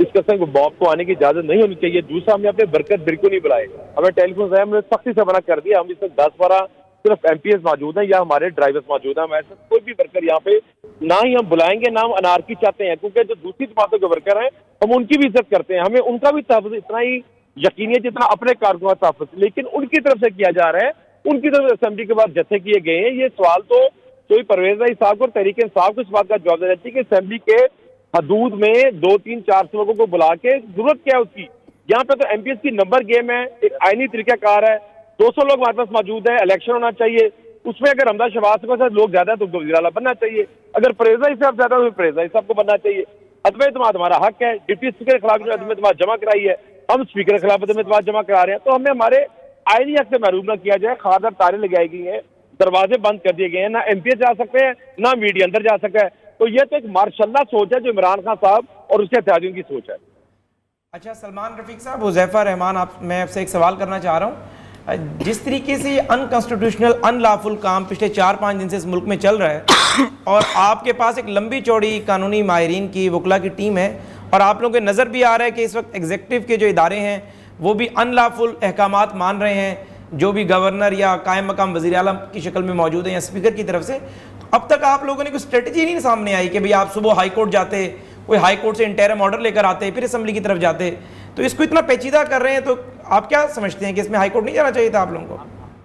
इस किस्म के बॉब को आने की इजाजत नहीं होनी चाहिए। दूसरा, हमने अपने वर्कर बिल्कुल नहीं बुलाए, हमें टेलीफोन से हमने सख्ती से मना कर दिया। हम इसमें 10-12 सिर्फ एमपीएस मौजूद हैं या हमारे ड्राइवर्स मौजूद हैं, हमारे साथ कोई भी वर्कर यहाँ पे ना ही हम बुलाएंगे, ना हम अनारकी चाहते हैं, क्योंकि जो दूसरी जमातों के वर्कर हैं हम उनकी भी इज्जत करते हैं, हमें उनका भी तहफ़्फ़ुज़ इतना ही यकीनी है जितना अपने कारकुनों का तहफ़्फ़ुज़। लेकिन उनकी तरफ से किया जा रहा है, उनकी तरफ असेंबली के बाद जत्थे किए गए हैं। ये सवाल तो कोई परवेज़ भाई साहब को और तहरीक इंसाफ को इस बात का जवाब देना चाहिए कि असेंबली के हदूद में 2-3-4 लोगों को बुला के जरूरत क्या है उसकी? यहाँ पे तो एमपीएस की नंबर गेम है, एक आईनी तरीकाकार है, 200 लोग हमारे पास मौजूद है, इलेक्शन होना चाहिए, उसमें अगर हमदा शहबाज के साथ लोग ज्यादा है तो वज़ीर आला बनना चाहिए, अगर परेजा साहब ज्यादा तो परेजा साहब को बनना चाहिए। अदम एतमाद हमारा हक है, डिप्टी स्पीकर के खिलाफ जो अदम एतमाद जमा कराई है, हम स्पीकर के खिलाफ अदम एतमाद जमा करा रहे हैं, तो हमें हमारे आईनी हक से महरूम न किया जाए। खारदार तारे लगाई गई हैं, दरवाजे बंद कर दिए गए हैं, ना एमपीएस जा सकते हैं, ना मीडिया अंदर जा सकता है। तो ये तो एक मार्शल्ला सोच है जो इमरान खान साहब और उसके इत्तेहादियों की सोच है। अच्छा सलमान रफीक साहब, हुज़ैफा रहमान, मैं आपसे एक सवाल करना चाह रहा हूँ। जिस तरीके से अनकॉन्स्टिट्यूशनल अनलॉफुल काम पिछले 4-5 दिन से इस मुल्क में चल रहा है और आपके पास एक लंबी चौड़ी कानूनी माहिरीन की वकला की टीम है और आप लोगों को नज़र भी आ रहा है कि इस वक्त एग्जीक्यूटिव के जो इदारे हैं वो भी अनलॉफुल अहकामात मान रहे हैं, जो भी गवर्नर या कायम मकाम वज़ीर आला की शक्ल में मौजूद है या स्पीकर की तरफ से। तो अब तक आप लोगों ने कोई स्ट्रेटजी नहीं सामने आई कि भाई आप सुबह हाई कोर्ट जाते, कोई हाई कोर्ट से इंटरिम ऑर्डर लेकर आते, फिर असेंबली की तरफ जाते, तो इसको इतना पेचीदा कर रहे हैं, तो आप क्या समझते हैं कि इसमें हाई कोर्ट नहीं जाना चाहिए था आप लोगों को?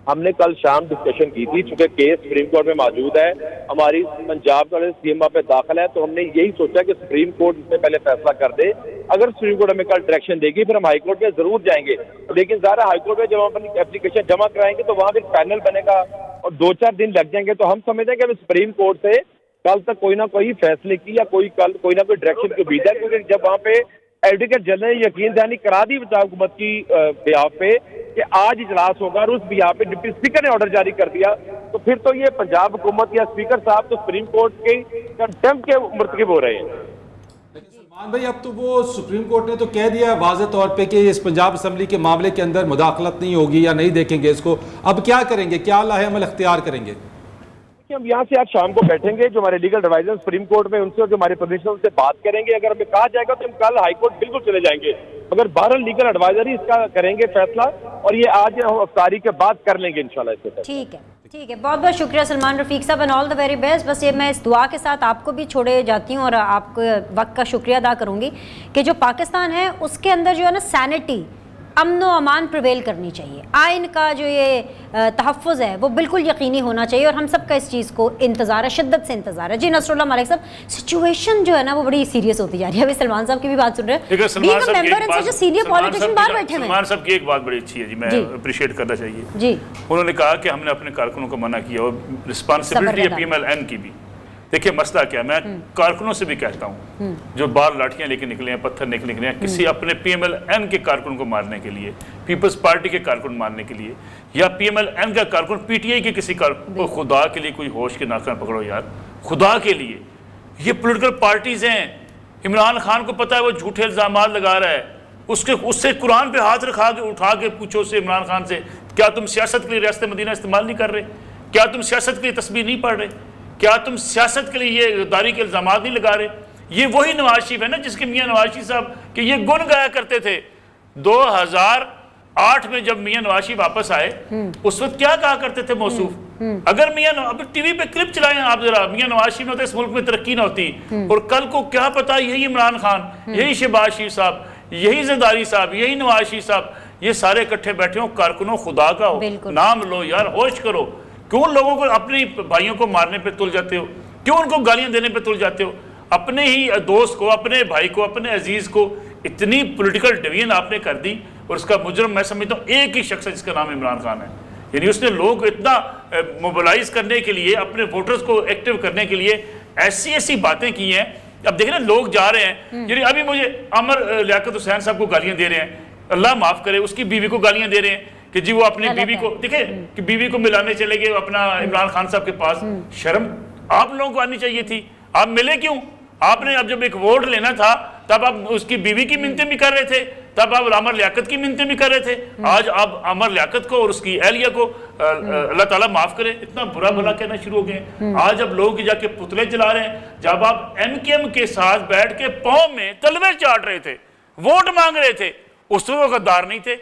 हमने कल शाम डिस्कशन की थी, चूंकि केस सुप्रीम कोर्ट में मौजूद है, हमारी पंजाब वाले सीएम पे दाखिल है, तो हमने यही सोचा कि सुप्रीम कोर्ट इससे पहले फैसला कर दे। अगर सुप्रीम कोर्ट हमें कल डायरेक्शन देगी फिर हम हाई कोर्ट में जरूर जाएंगे, लेकिन ज़ाहिर हाई कोर्ट में जब हम अपनी एप्लीकेशन जमा कराएंगे तो वहाँ भी पैनल बनेगा और 2-4 दिन लग जाएंगे। तो हम समझते हैं कि हमें सुप्रीम कोर्ट से कल तक कोई ना कोई फैसले की या कोई ना कोई डायरेक्शन की उम्मीद है, क्योंकि जब वहाँ पे एडवोकेट जनरल ने यकीन दहानी करा दी पंजाब हुकूमत की बिहाफ पे कि आज इजलास होगा और उस बिहाफ पे डिप्टी स्पीकर ने ऑर्डर जारी कर दिया, तो फिर तो ये पंजाब हुकूमत या स्पीकर साहब तो सुप्रीम कोर्ट के कंटेम्प्ट के मुर्तकिब हो रहे हैं। सलमान भाई, अब तो वो सुप्रीम कोर्ट ने तो कह दिया है वाज़ेह तौर पे कि इस पंजाब असम्बली के मामले के अंदर मुदाखलत नहीं होगी या नहीं देखेंगे इसको। अब क्या करेंगे, क्या लाहेअमल इख्तियार करेंगे? हम यहाँ से आज शाम को बैठेंगे, जो हमारे लीगल एडवाइजर सुप्रीम कोर्ट में उनसे और जो हमारे प्रोफेशनल से बात करेंगे। अगर हमें कहा जाएगा तो हम कल हाई कोर्ट बिल्कुल चले जाएंगे, मगर बहरहाल लीगल एडवाइजर ही इसका करेंगे फैसला और ये आज हम अफ्तारी के बाद कर लेंगे इंशाल्लाह। ठीक है, ठीक है, बहुत बहुत शुक्रिया सलमान रफीक साहब and all the very best. बस ये मैं इस दुआ के साथ आपको भी छोड़े जाती हूँ और आपको वक्त का शुक्रिया अदा करूँगी कि जो पाकिस्तान है उसके अंदर जो है ना सैनिटी, अमन व अमान प्रिवेल करनी चाहिए, आइन का जो ये तहफ़्फ़ुज़ है वो बिल्कुल यकीनी होना चाहिए और हम सब का इस चीज़ को इंतज़ार है, शिद्दत से इंतज़ार है। जी नसरुल्लाह मलिक साहब, सिचुएशन जो है ना वो बड़ी सीरियस होती जा रही है। अभी सलमान साहब की भी बात सुन रहे हैं, सलमान साहब की एक बात बड़ी अच्छी है जी, मैं अप्रिशिएट करना चाहिए जी। उन्होंने कहा कि हमने अपने कारकुनों को मना किया और रिस्पॉन्सिबिलिटी है PMLN की भी। देखिए मसला क्या, मैं कारकुनों से भी कहता हूँ जो बाहर लाठियां लेके निकले हैं, पत्थर लेके निकले हैं किसी अपने PMLN के कारकुन को मारने के लिए, पीपल्स पार्टी के कारकुन मारने के लिए, या PMLN का कारकुन PTI के किसी कारकुन, खुदा के लिए कोई होश के नाखून पकड़ो यार, खुदा के लिए। ये पोलिटिकल पार्टीज हैं, इमरान खान को पता है वो झूठे इल्जाम लगा रहा है, उससे कुरान पे हाथ उठा के पूछो उससे, इमरान खान से, क्या तुम सियासत के लिए रियासत मदीना इस्तेमाल नहीं कर रहे? क्या तुम सियासत के लिए तस्बीह नहीं पढ़ रहे? क्या तुम सियासत के लिए ये गद्दारी के इल्जाम नहीं लगा रहे? ये वही नवाज शरीफ है ना जिसके मियाँ नवाज शरीफ साहब के ये गुण गाया करते थे। 2008 में जब मियाँ नवाज शरीफ वापस आए उस वक्त क्या कहा करते थे मौसूफ अगर अब टीवी पे क्लिप चलाएं आप जरा, मियां नवाज शरीफ होते इस मुल्क में तरक्की ना होती। और कल को क्या पता यही इमरान खान, यही शहबाज शरीफ साहब, यही जरदारी साहब, यही नवाज शरीफ साहब, ये सारे इकट्ठे बैठे हो, कारकुनों खुदा का हो, नाम लो यार, होश करो। क्यों लोगों को, अपने भाइयों को मारने पे तुल जाते हो? क्यों उनको गालियां देने पे तुल जाते हो? अपने ही दोस्त को, अपने भाई को, अपने अजीज को इतनी पॉलिटिकल डिवीजन आपने कर दी। और उसका मुजरम मैं समझता हूँ एक ही शख्स है जिसका नाम इमरान खान है। यानी उसने लोग को इतना मोबिलाइज करने के लिए, अपने वोटर्स को एक्टिव करने के लिए ऐसी ऐसी बातें की हैं। अब देख रहे हैं लोग जा रहे हैं, यानी अभी मुझे अमर लियाकत हुसैन साहब को गालियां दे रहे हैं, अल्लाह माफ करे, उसकी बीवी को गालियां दे रहे हैं कि जी वो अपनी बीवी को, देखे कि बीवी को मिलाने चले गए अपना इमरान खान साहब के पास। शर्म आप लोगों को आनी चाहिए थी, आप मिले क्यों? आपने अब जब एक वोट लेना था तब आप उसकी बीवी की मिन्नतें भी कर रहे थे, तब आप अमर लियाकत की मिन्नतें भी कर रहे थे। आज आप अमर लियाकत को और उसकी एहलिया को अल्लाह ताला माफ करे इतना बुरा भला कहना शुरू हो गए। आज अब लोग जाके पुतले जला रहे हैं। जब आप एमकेएम के साथ बैठ के पांव में तलवे चाट रहे थे, वोट मांग रहे थे, उस वक्त गद्दार नहीं थे।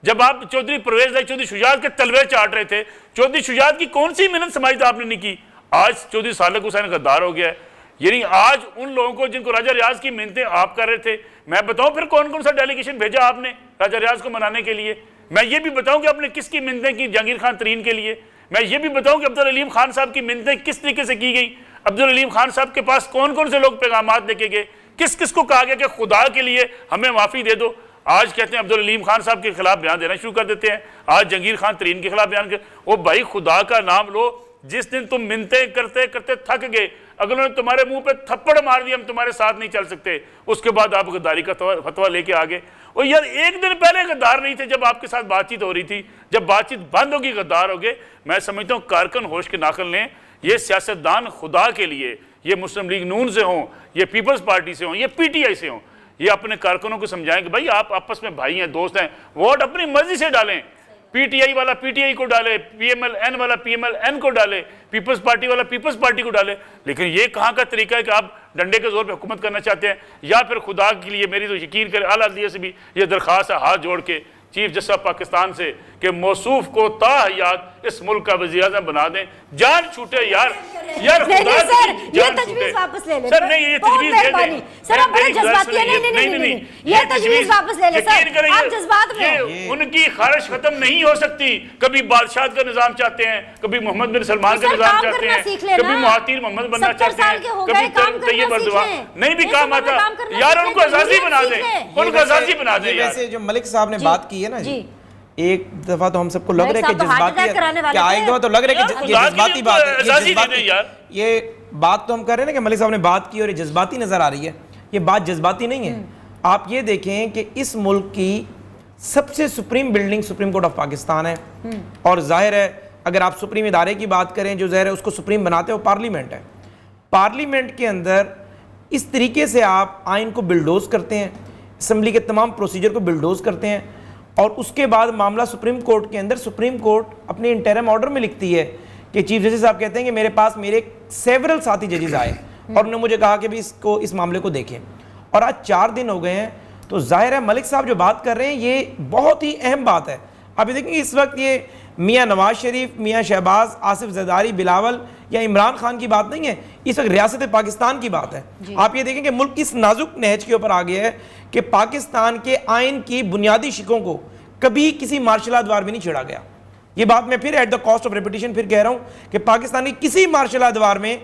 जब आप चौधरी परवेज भाई चौधरी शुजात के तलवे चाट रहे थे, चौधरी शुजात की कौन सी मिन्नत समाज आपने नहीं की? आज चौधरी सालक हुसैन गद्दार हो गया है। यानी आज उन लोगों को जिनको राजा रियाज की मिन्नतें आप कर रहे थे, मैं बताऊं फिर कौन कौन सा डेलीगेशन भेजा आपने राजा रियाज को मनाने के लिए। मैं ये भी बताऊं कि आपने किसकी मिन्नतें की जहांगीर खान तरीन के लिए। मैं ये भी बताऊं कि अब्दुल अलीम खान साहब की मिन्नतें किस तरीके से की गई। अब्दुल अलीम खान साहब के पास कौन कौन से लोग पैगामात लेके गए, किस किस को कहा गया कि खुदा के लिए हमें माफ़ी दे दो। आज कहते हैं अब्दुल अलीम खान साहब के खिलाफ बयान देना शुरू कर देते हैं, आज जहांगीर खान तरीन के खिलाफ बयान कर। ओ भाई खुदा का नाम लो, जिस दिन तुम मिन्नतें करते करते थक गए, अगर उन्होंने तुम्हारे मुंह पे थप्पड़ मार दिया हम तुम्हारे साथ नहीं चल सकते, उसके बाद आप गद्दारी का फतवा लेके आ गए। और यार एक दिन पहले गद्दार नहीं थे जब आपके साथ बातचीत हो रही थी, जब बातचीत बंद होगी गद्दार हो गए। मैं समझता हूँ कारकुन होश के नाकल लें। ये सियासतदान खुदा के लिए, ये मुस्लिम लीग नून से हों, ये पीपल्स पार्टी से हों, ये पीटीआई से हों, ये अपने कारकुनों को समझाएं कि भाई आप आपस में भाई हैं, दोस्त हैं, वोट अपनी मर्जी से डालें। पीटीआई वाला पीटीआई को डाले, पीएमएल-एन वाला पीएमएल-एन को डाले, पीपल्स पार्टी वाला पीपल्स पार्टी को डाले। लेकिन ये कहाँ का तरीका है कि आप डंडे के जोर पे हुकूमत करना चाहते हैं? या फिर खुदा के लिए मेरी तो यकीन करें, आला अदलिया से भी ये दरख्वास्त है हाथ जोड़ के चीफ जस्टिस ऑफ पाकिस्तान से कि मौसूफ को ताहयात इस मुल्क का वज़ीर आज़म बना दें। जान छूटे यार, यार खुदा की जान छूटे। वापस ले ले सर नहीं, ये तजवीज़ दे दें सर, आप बड़े जज्बाती हैं। नहीं, ये तजवीज़ वापस ले ले सर, आप जज्बात में। उनकी खारिश खत्म नहीं हो सकती। कभी बादशाह का निजाम चाहते हैं, कभी मोहम्मद बिन सलमान का निजाम चाहते हैं, कभी महातीर मोहम्मद बनना चाहते हैं, कभी तैयब अर्दवान। नहीं भी काम आता यार, उनको आज़ादी बना दें, उनको आज़ादी बना दें। वैसे जो मलिक साहब ने बात की है ना जी, एक दफा तो हम सबको लग रहा है कि जज्बाती, क्या एक दफा तो लग रहा है कि ये जज्बाती बात है, ये बात तो हम कर रहे हैं ना कि मलिक साहब ने बात की और ये जज्बाती नजर आ रही है। ये बात जज्बाती नहीं है। आप ये देखें कि इस मुल्क की सबसे supreme building supreme court of Pakistan है, और जाहिर है अगर आप सुप्रीम इदारे की बात करें, जो जाहिर है उसको सुप्रीम बनाते हैं वो पार्लियामेंट है। पार्लियामेंट के अंदर इस तरीके से आप आइन को बिल्डोज करते हैं, असम्बली के तमाम प्रोसीजर को बिल्डोज करते हैं, और उसके बाद मामला सुप्रीम कोर्ट के अंदर, सुप्रीम कोर्ट अपने इंटरम ऑर्डर में लिखती है कि चीफ जस्टिस साहब कहते हैं कि मेरे पास मेरे सेवरल साथी जजेस आए और उन्होंने मुझे कहा कि भी इसको, इस मामले को देखें, और आज 4 दिन हो गए हैं। तो जाहिर है मलिक साहब जो बात कर रहे हैं ये बहुत ही अहम बात है। अभी देखेंगे इस वक्त ये मियाँ नवाज शरीफ, मियाँ शहबाज, आसिफ जरदारी, बिलावल या इमरान खान की बात नहीं है, इस वक्त रियासत पाकिस्तान की बात है। आप ये देखें कि मुल्क इस नाजुक नहज के ऊपर आ गया है कि पाकिस्तान के आइन की बुनियादी शिकों को कभी किसी मार्शल आर्ट वार में नहीं छेड़ा गया। ये बात मैं फिर at the cost of repetition फिर कह रहा हूँ कि पाकिस्तान की किसी मार्शल आर्ट वार में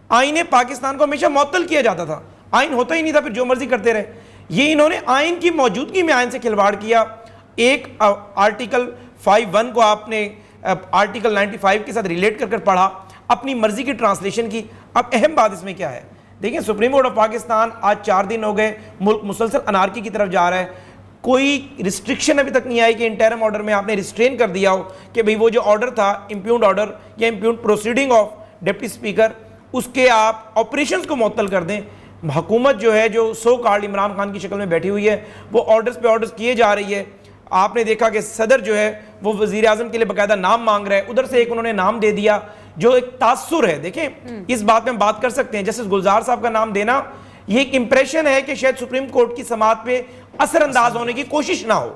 आइन पाकिस्तान को हमेशा मुअत्तल किया जाता था, आइन होता ही नहीं था, फिर जो मर्जी करते रहे। ये इन्होंने आइन की मौजूदगी में आइन से खिलवाड़ किया। एक आर्टिकल 5(1) को आपने आर्टिकल 95 के साथ रिलेट कर पढ़ा, अपनी मर्जी की ट्रांसलेशन की। अब अहम बात इसमें क्या है, देखिए सुप्रीम कोर्ट ऑफ पाकिस्तान आज 4 दिन हो गए, मुल्क मुसलसल अनारकी की तरफ जा रहा है। कोई रिस्ट्रिक्शन अभी तक नहीं आई कि इंटरम ऑर्डर में आपने रिस्ट्रेन कर दिया हो कि भाई वो जो ऑर्डर था इम्प्यून्ड ऑर्डर या इम्प्यून्ड प्रोसीडिंग ऑफ डिप्टी स्पीकर, उसके आप ऑपरेशंस को मुअत्तल कर दें। हुकूमत जो है, जो सो कॉल्ड इमरान खान की शक्ल में बैठी हुई है, वो ऑर्डर्स पे ऑर्डर्स किए जा रही है। आपने देखा कि सदर जो है वो वज़ीर आज़म के लिए बाकायदा नाम मांग रहा है, उधर से एक उन्होंने नाम दे दिया जो एक तासुर है। देखें इस बात में हम बात कर सकते हैं, जस्टिस गुलजार साहब का नाम देना ये एक इंप्रेशन है कि शायद सुप्रीम कोर्ट की समाअत पे असरअंदाज होने की कोशिश ना हो।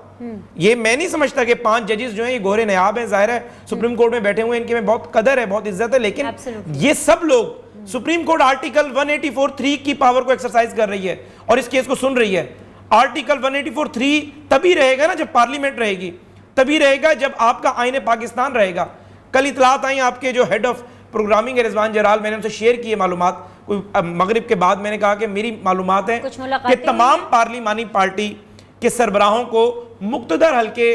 ये मैं नहीं समझता कि 5 जजेस जो हैं ये गोरे नयाब हैं, जाहिर है सुप्रीम कोर्ट में बैठे हुए हैं, इनकी में बहुत कदर है, बहुत इज्जत है, लेकिन ये सब लोग सुप्रीम कोर्ट आर्टिकल 184(3) की पावर को एक्सरसाइज कर रही है और इस केस को सुन रही है। आर्टिकल 184(3) तभी रहेगा ना जब पार्लियामेंट रहेगी, तभी रहेगा जब आपका आईन पाकिस्तान रहेगा। कल इतलात आई आपके जो हेड ऑफ प्रोग्रामिंग है रिजवान जराल, मैंने उनसे शेयर की है मालूमात, मगरिब के बाद मैंने कहा कि मेरी मालूमात है कि तमाम पार्लिमानी पार्टी के सरबराहों को मुक्तदर हल्के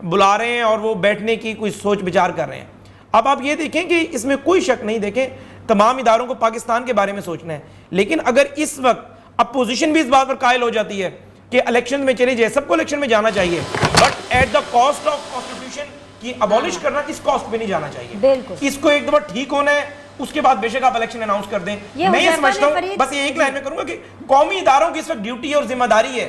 बुला रहे हैं और वो बैठने की कोई सोच विचार कर रहे हैं। अब आप ये देखें कि इसमें कोई शक नहीं, देखें तमाम इदारों को पाकिस्तान के बारे में सोचना है, लेकिन अगर इस वक्त अपोजिशन भी इस बात पर कायल हो जाती है कि इलेक्शन में चले जाए, सबको इलेक्शन में जाना चाहिए, but at the cost of constitution की अबॉलिश करना, इस कॉस्ट पे नहीं जाना चाहिए। इसको एक दफा ठीक होना है, उसके बाद बेशक आप इलेक्शन अनाउंस कर दें। मैं ये समझता हूं, बस ये एक लाइन में करूंगा कि कौमी इदारों की इस वक्त ड्यूटी और जिम्मेदारी है,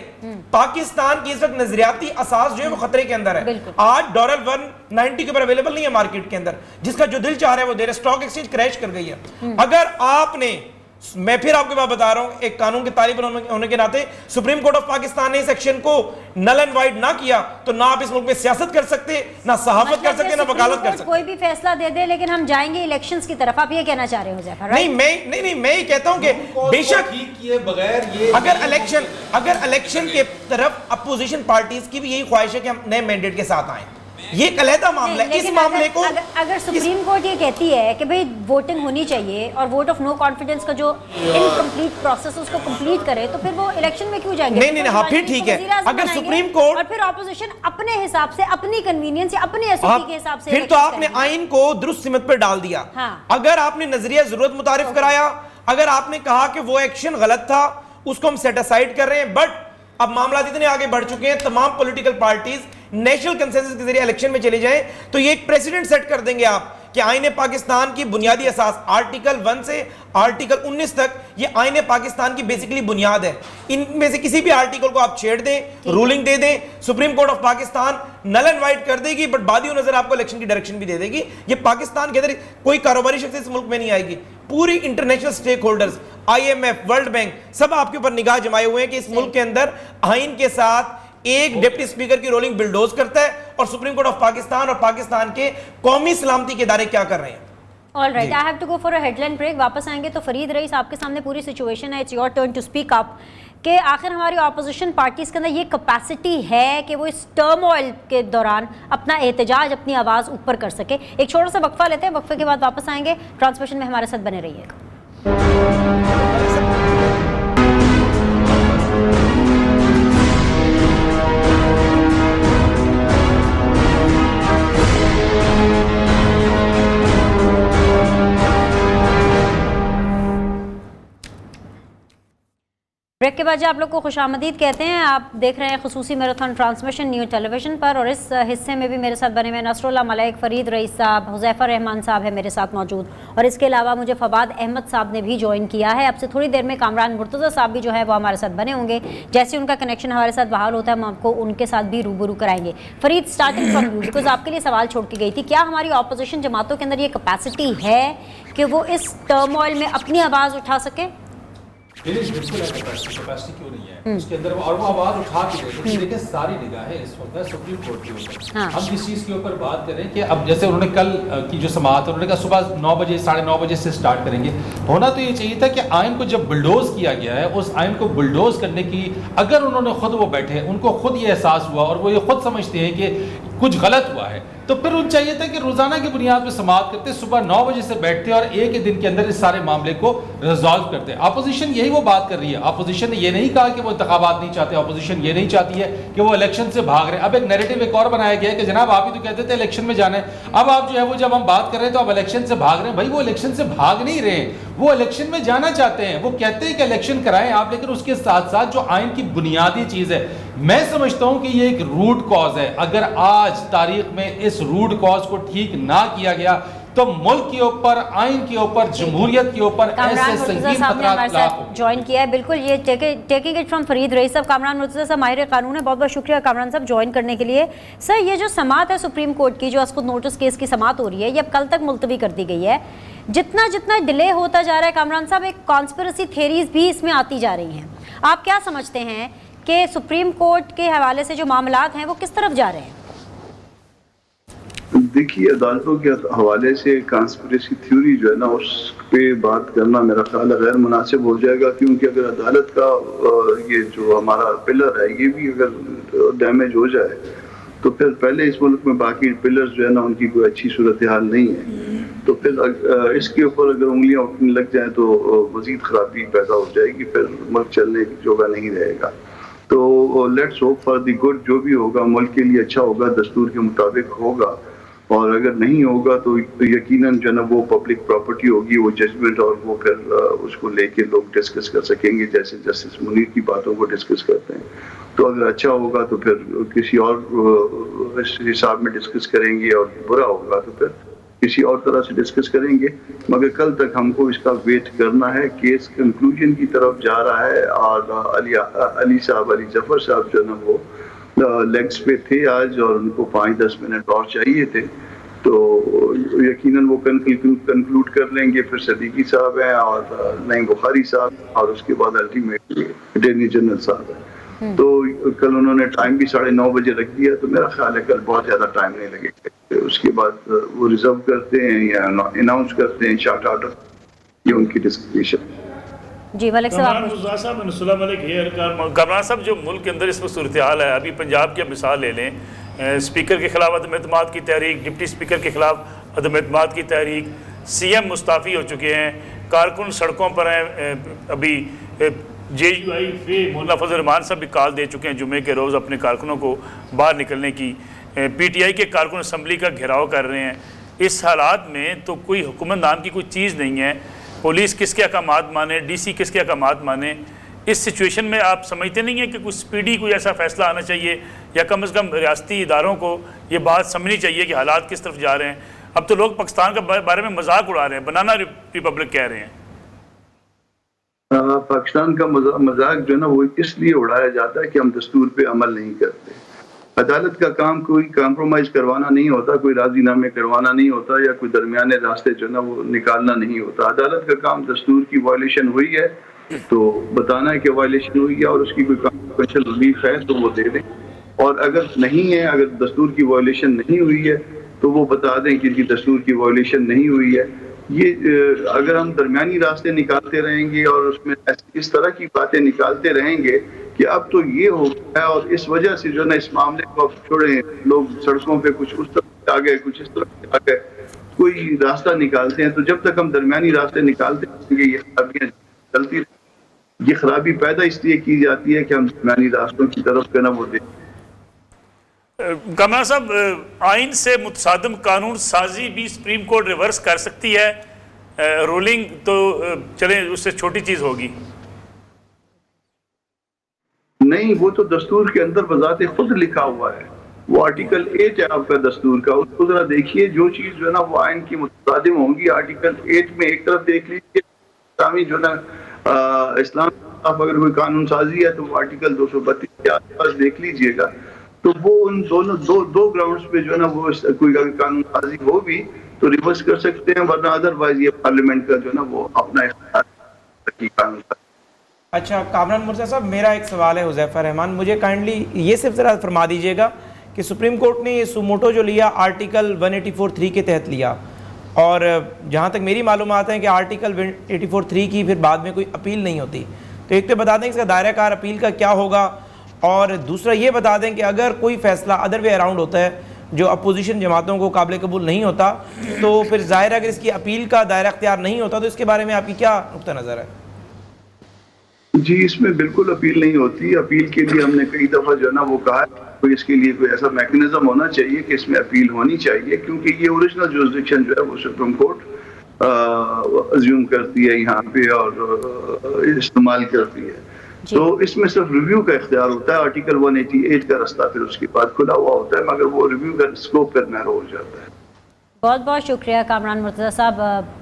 पाकिस्तान की इस वक्त नजरियाती असास जो है वो खतरे के अंदर है। आज डॉलर 190 के ऊपर अवेलेबल नहीं है मार्केट के अंदर, जिसका जो दिल चाह रहा है वो दे रहा है, स्टॉक एक्सचेंज क्रैश कर गई है। अगर आपने, मैं फिर आपके बात बता रहा हूं, एक कानून के तालिब होने के नाते सुप्रीम कोर्ट ऑफ पाकिस्तान ने इस एक्शन को नल एंड वाइड ना किया तो ना आप इस मुल्क में सियासत कर सकते, ना सहाफत कर सकते, ना वकालत कर सकते। कोई भी फैसला दे दे लेकिन हम जाएंगे इलेक्शंस की तरफ, आप ये कहना चाह रहे हो ज़ैफर? नहीं मैं ये कहता हूं कि बेशक किए बगैर ये अगर इलेक्शन के तरफ अपोजिशन पार्टीज की भी यही ख्वाहिश है कि हम नए मैंडेट के साथ आए, ये एक अलहदा मामला है। इस मामले को अगर सुप्रीम कोर्ट ये कहती है कि भाई वोटिंग होनी चाहिए और वोट ऑफ नो कॉन्फिडेंस का जो इनकम्प्लीट प्रोसेस उसको कंप्लीट करे, तो फिर वो इलेक्शन में क्यों जाएंगे? नहीं हाँ फिर ठीक है, अगर सुप्रीम कोर्ट और फिर ऑपोजिशन अपने हिसाब से, अपनी कन्वीनियंस या अपने एसओपी के हिसाब से, फिर तो आपने आइन को दुरुस्त सिमत पर डाल दिया। अगर आपने नजरिया जरूरत मुतारिफ कराया, अगर आपने कहा कि वो एक्शन गलत था, उसको हम सेट असाइड कर रहे हैं, बट अब मामला इतने आगे बढ़ चुके हैं, तमाम पॉलिटिकल पार्टीज नेशनल कंसेंसस के जरिए इलेक्शन में चले जाएं, तो ये एक प्रेसिडेंट सेट कर देंगे आप कि आईने पाकिस्तान की बुनियादी असास आर्टिकल 1 से आर्टिकल 19 तक ये आईने पाकिस्तान की बेसिकली बुनियाद है। इनमें से किसी भी आर्टिकल को आप छेड़ दें, रूलिंग दे दें, supreme court of Pakistan null and void कर देगी, बट बादियों नजर आपको इलेक्शन की डायरेक्शन भी दे देगी। ये पाकिस्तान के अंदर कोई कारोबारी शख्स इस मुल्क में नहीं आएगी, पूरी international stakeholders, IMF, world bank, सब आपके ऊपर निगाह जमाए हुए हैं कि इस मुल्क के अंदर आइन के साथ एक डिप्टी स्पीकर की रोलिंग बिल्डोज करता है और सुप्रीम कोर्ट ऑफ पाकिस्तान और पाकिस्तान के कौमी सलामती के इदारे क्या कर रहे हैं। All right, I have to go for a headline break. वापस आएंगे तो फरीद रईस, आपके सामने पूरी सिचुएशन है, it's your turn to speak up कि आखिर हमारी ऑपोजिशन पार्टीज के अंदर ये कैपेसिटी है कि वो इस टर्मोइल के दौरान अपना एहतजाज, अपनी आवाज़ ऊपर कर सके। एक छोटा सा वक्फा लेते हैं, वक्फे के बाद वापस आएंगे। ट्रांसमिशन में हमारे साथ बने रहिएगा। ब्रेक के बाद आप लोग को खुशामदीद कहते हैं। आप देख रहे हैं खुसूसी मैराथन ट्रांसमिशन न्यू टेलीविज़न पर, और इस हिस्से में भी मेरे साथ बने हुए नसरुल्लाह मलिक, फरीद रईस साहब, हुज़ैफर रहमान साहब है मेरे साथ मौजूद, और इसके अलावा मुझे फवाद अहमद साहब ने भी ज्वाइन किया है। अब से थोड़ी देर में कामरान मुर्तज़ा साहब भी जो है वो हमारे साथ बने होंगे। जैसे उनका कनेक्शन हमारे साथ बहाल होता है हम आपको उनके साथ भी रूबरू कराएंगे। Farid, starting from you, because आपके लिए सवाल छोड़ के गई थी, क्या हमारी ऑपोजिशन जमातों के अंदर ये कैपेसिटी है कि वो इस टर्मोइल में अपनी आवाज़ उठा सके? बिल्कुल कैपेसिटी क्यों नहीं है उसके अंदर, और वो आवाज उठा के देते। देखिए सारी निगाहें इस वक्त है सुप्रीम कोर्ट के ऊपर। हम जिस चीज़ के ऊपर बात करें कि अब जैसे उन्होंने कल की जो समाअत है, उन्होंने कहा सुबह 9 बजे 9:30 बजे से स्टार्ट करेंगे। होना तो ये चाहिए था कि आइन को जब बुलडोज किया गया है, उस आइन को बुलडोज करने की अगर उन्होंने खुद वो बैठे, उनको खुद ये एहसास हुआ और वो ये खुद समझते हैं कि कुछ गलत हुआ है, तो फिर उन चाहिए था कि रोजाना की बुनियाद पर समाअत करते, सुबह 9 बजे से बैठते और एक ही दिन के अंदर इस सारे मामले को रिजॉल्व करते। अपोजिशन यही वो बात कर रही है। अपोजिशन ने ये नहीं कहा कि वो इंतखाबात नहीं चाहते, अपोजिशन ये नहीं चाहती है कि वो इलेक्शन से भाग रहे हैं। अब एक नैरेटिव एक और बनाया गया है कि जनाब आप ही तो कहते थे इलेक्शन में जाना है, अब आप जो है वो जब हम बात कर रहे हैं तो अब इलेक्शन से भाग रहे हैं। भाई वो इलेक्शन से भाग नहीं रहे, वो इलेक्शन में जाना चाहते हैं। वो कहते हैं कि इलेक्शन कराएं आप, लेकिन उसके साथ साथ जो आइन की बुनियादी चीज है, मैं समझता हूं कि ये एक रूट कॉज है। अगर आज तारीख में इस रूट कॉज को ठीक ना किया गया तो मुल्क के ऊपर, आइन के ऊपर, जमहूरियत के ऊपर ऐसे संगीन खतरात ज्वाइन किया है। बिल्कुल, ये taking it from Farid rice साहब। कामरान मुर्तज़ा साहब माहिर कानून है, बहुत बहुत शुक्रिया कामरान साहब ज्वाइन करने के लिए। सर, ये जो समाअत है सुप्रीम कोर्ट की, जो अस्कुद नोटिस केस की समाअत हो रही है, ये अब कल तक मुलतवी कर दी गई है। जितना जितना डिले होता जा रहा है कामरान साहब, एक कॉन्स्पिरेसी थेरीज भी इसमें आती जा रही हैं। आप क्या समझते हैं कि सुप्रीम कोर्ट के हवाले से जो मामलात हैं वो किस तरफ जा रहे हैं? देखिए, अदालतों के हवाले से कंस्पिरेसी थ्योरी जो है ना, उस पे बात करना मेरा ख्याल है गैर मुनासिब हो जाएगा, क्योंकि अगर अदालत का ये जो हमारा पिलर है ये भी अगर डैमेज हो जाए तो फिर पहले इस मुल्क में बाकी पिलर्स जो है ना उनकी कोई अच्छी सूरत हाल नहीं है, तो फिर इसके ऊपर अगर उंगलियां उठने लग जाए तो मजीद खराबी पैदा हो जाएगी, फिर मुल्क चलने जोगा नहीं रहेगा। तो let's hope for the good, जो भी होगा मुल्क के लिए अच्छा होगा, दस्तूर के मुताबिक होगा, और अगर नहीं होगा तो यकीनन जो है ना वो पब्लिक प्रॉपर्टी होगी, वो जजमेंट, और वो फिर उसको लेके लोग डिस्कस कर सकेंगे जैसे जस्टिस मुनीर की बातों को डिस्कस करते हैं। तो अगर अच्छा होगा तो फिर किसी और इस हिसाब में डिस्कस करेंगे, और बुरा होगा तो फिर किसी और तरह से डिस्कस करेंगे। मगर कल तक हमको इसका वेट करना है। केस कंक्लूजन की तरफ जा रहा है, और अली जफर साहब जो है ना वो लेग्स पे थे आज, और उनको 5-10 मिनट और चाहिए थे, तो यकीनन वो कंक्लूड कर लेंगे। फिर सदीकी साहब हैं और नईम बुखारी साहब, और उसके बाद अल्टीमेटली अटॉर्नी जनरल साहब हैं। तो कल उन्होंने टाइम भी 9:30 बजे रख दिया, तो मेरा ख्याल है कल बहुत ज़्यादा टाइम नहीं लगेगा। उसके बाद वो रिजर्व करते हैं या अनाउंस करते हैं शॉर्ट ऑर्डर, ये उनकी डिस्कशन। जी मलिक साहब, कमरान साहब, जो मुल्क के अंदर इस वक्त सूरत हाल है, अभी पंजाब की मिसाल ले लें, स्पीकर के खिलाफ अदम एतमाद की तहरीक, डिप्टी स्पीकर के खिलाफ अदम एतमाद की तहरीक, CM मुस्ताफ़ी हो चुके हैं, कारकुन सड़कों पर हैं। अभी JUI फे मौलाना फजल रहमान साहब भी कॉल दे चुके हैं जुमे के रोज़ अपने कारकुनों को बाहर निकलने की। PTI के कारकुन असम्बली का घेराव कर रहे हैं। इस हालात में तो कोई हुकूमतदान की कोई चीज़ नहीं है, पुलिस किसके अहकामात माने, DC किसके अहकामात माने। इस सिचुएशन में आप समझते नहीं हैं कि कुछ स्पीडी कोई ऐसा फैसला आना चाहिए, या कम से कम रियासती इदारों को ये बात समझनी चाहिए कि हालात किस तरफ जा रहे हैं? अब तो लोग पाकिस्तान के बारे में मजाक उड़ा रहे हैं, बनाना रिपब्लिक कह रहे हैं। पाकिस्तान का मजाक जो है ना वो इसलिए उड़ाया जाता है कि हम दस्तूर पे अमल नहीं करते। अदालत का काम कोई कॉम्प्रोमाइज़ करवाना नहीं होता, कोई राजीनामे करवाना नहीं होता, या कोई दरमियाने रास्ते जो है ना वो निकालना नहीं होता। अदालत का काम दस्तूर की वायलेशन हुई है तो बताना है कि वायलेशन हुई है, और उसकी कोई कॉन्स्टिट्यूशनल रिलीफ है तो वो दे दें, और अगर नहीं है, अगर दस्तूर की वायलेशन नहीं हुई है तो वो बता दें कि दस्तूर की वायलेशन नहीं हुई है। ये अगर हम दरमियानी रास्ते निकालते रहेंगे और उसमें इस तरह की बातें निकालते रहेंगे कि अब तो ये हो गया, और इस वजह से जो है ना इस मामले को अब छोड़े, लोग सड़कों पे कुछ उस तरफ आ गए, कुछ इस तरफ आ गए, कोई रास्ता निकालते हैं, तो जब तक हम दरमियानी रास्ते निकालते रहेंगे ये खराबियाँ चलती। ये खराबी पैदा इसलिए की जाती है कि हम दरमियानी रास्तों की तरफ का ना वो देखें। कमरा साहब, आइन से मुतसादम कानून साजी भी सुप्रीम कोर्ट रिवर्स कर सकती है, रूलिंग तो चले उससे छोटी चीज़ होगी। नहीं, वो तो दस्तूर के अंदर बजाते खुद लिखा हुआ है, वो आर्टिकल 8 है आपका दस्तूर का, उसको जरा देखिए। जो चीज़ जो है ना वो आइन की मुतादिम होंगी, आर्टिकल 8 में एक तरफ देख लीजिए इस्लामी जो है ना इस्लाम अगर कोई कानून साजी है तो वो आर्टिकल 232 के आसपास देख लीजिएगा। तो वो उन दोनों दो ग्राउंड्स पे जो है ना वो कोई अगर कानून साजी हो भी तो रिवर्स कर सकते हैं, वरना अदरवाइज ये पार्लियामेंट का जो है ना वो अपना कानून। अच्छा कामरान मुर्तज़ा साहब, मेरा एक सवाल है हुज़ैफ़ा रहमान, मुझे काइंडली ये सिर्फ ज़रा फरमा दीजिएगा कि सुप्रीम कोर्ट ने ये सुमोटो जो लिया आर्टिकल 184(3) के तहत लिया, और जहाँ तक मेरी मालूमात है कि आर्टिकल 184(3) की फिर बाद में कोई अपील नहीं होती, तो एक तो बता दें इसका दायरा कार अपील का क्या होगा, और दूसरा ये बता दें कि अगर कोई फ़ैसला अदर वे अराउंड होता है जो अपोजिशन जमातों को काबिल कबूल नहीं होता, तो फिर ज़ाहिर अगर इसकी अपील का दायरा अख्तियार नहीं होता तो इसके बारे में आपकी क्या नुक्ता नज़र है? जी, इसमें बिल्कुल अपील नहीं होती। अपील के लिए हमने कई दफ़ा जो है ना वो कहा तो इसके लिए कोई ऐसा मैकेनिज्म होना चाहिए कि इसमें अपील होनी चाहिए, क्योंकि ये ओरिजिनल जुरिसडिक्शन जो है वो सुप्रीम कोर्ट अज्यूम करती है यहाँ पे और इस्तेमाल करती है। तो इसमें सिर्फ रिव्यू का इख्तियार होता है, आर्टिकल 188 का रास्ता फिर उसके बाद खुला हुआ होता है, मगर वो रिव्यू का स्कोप फिर नैरो हो जाता है। बहुत बहुत शुक्रिया कामरान मुर्तज़ा साहब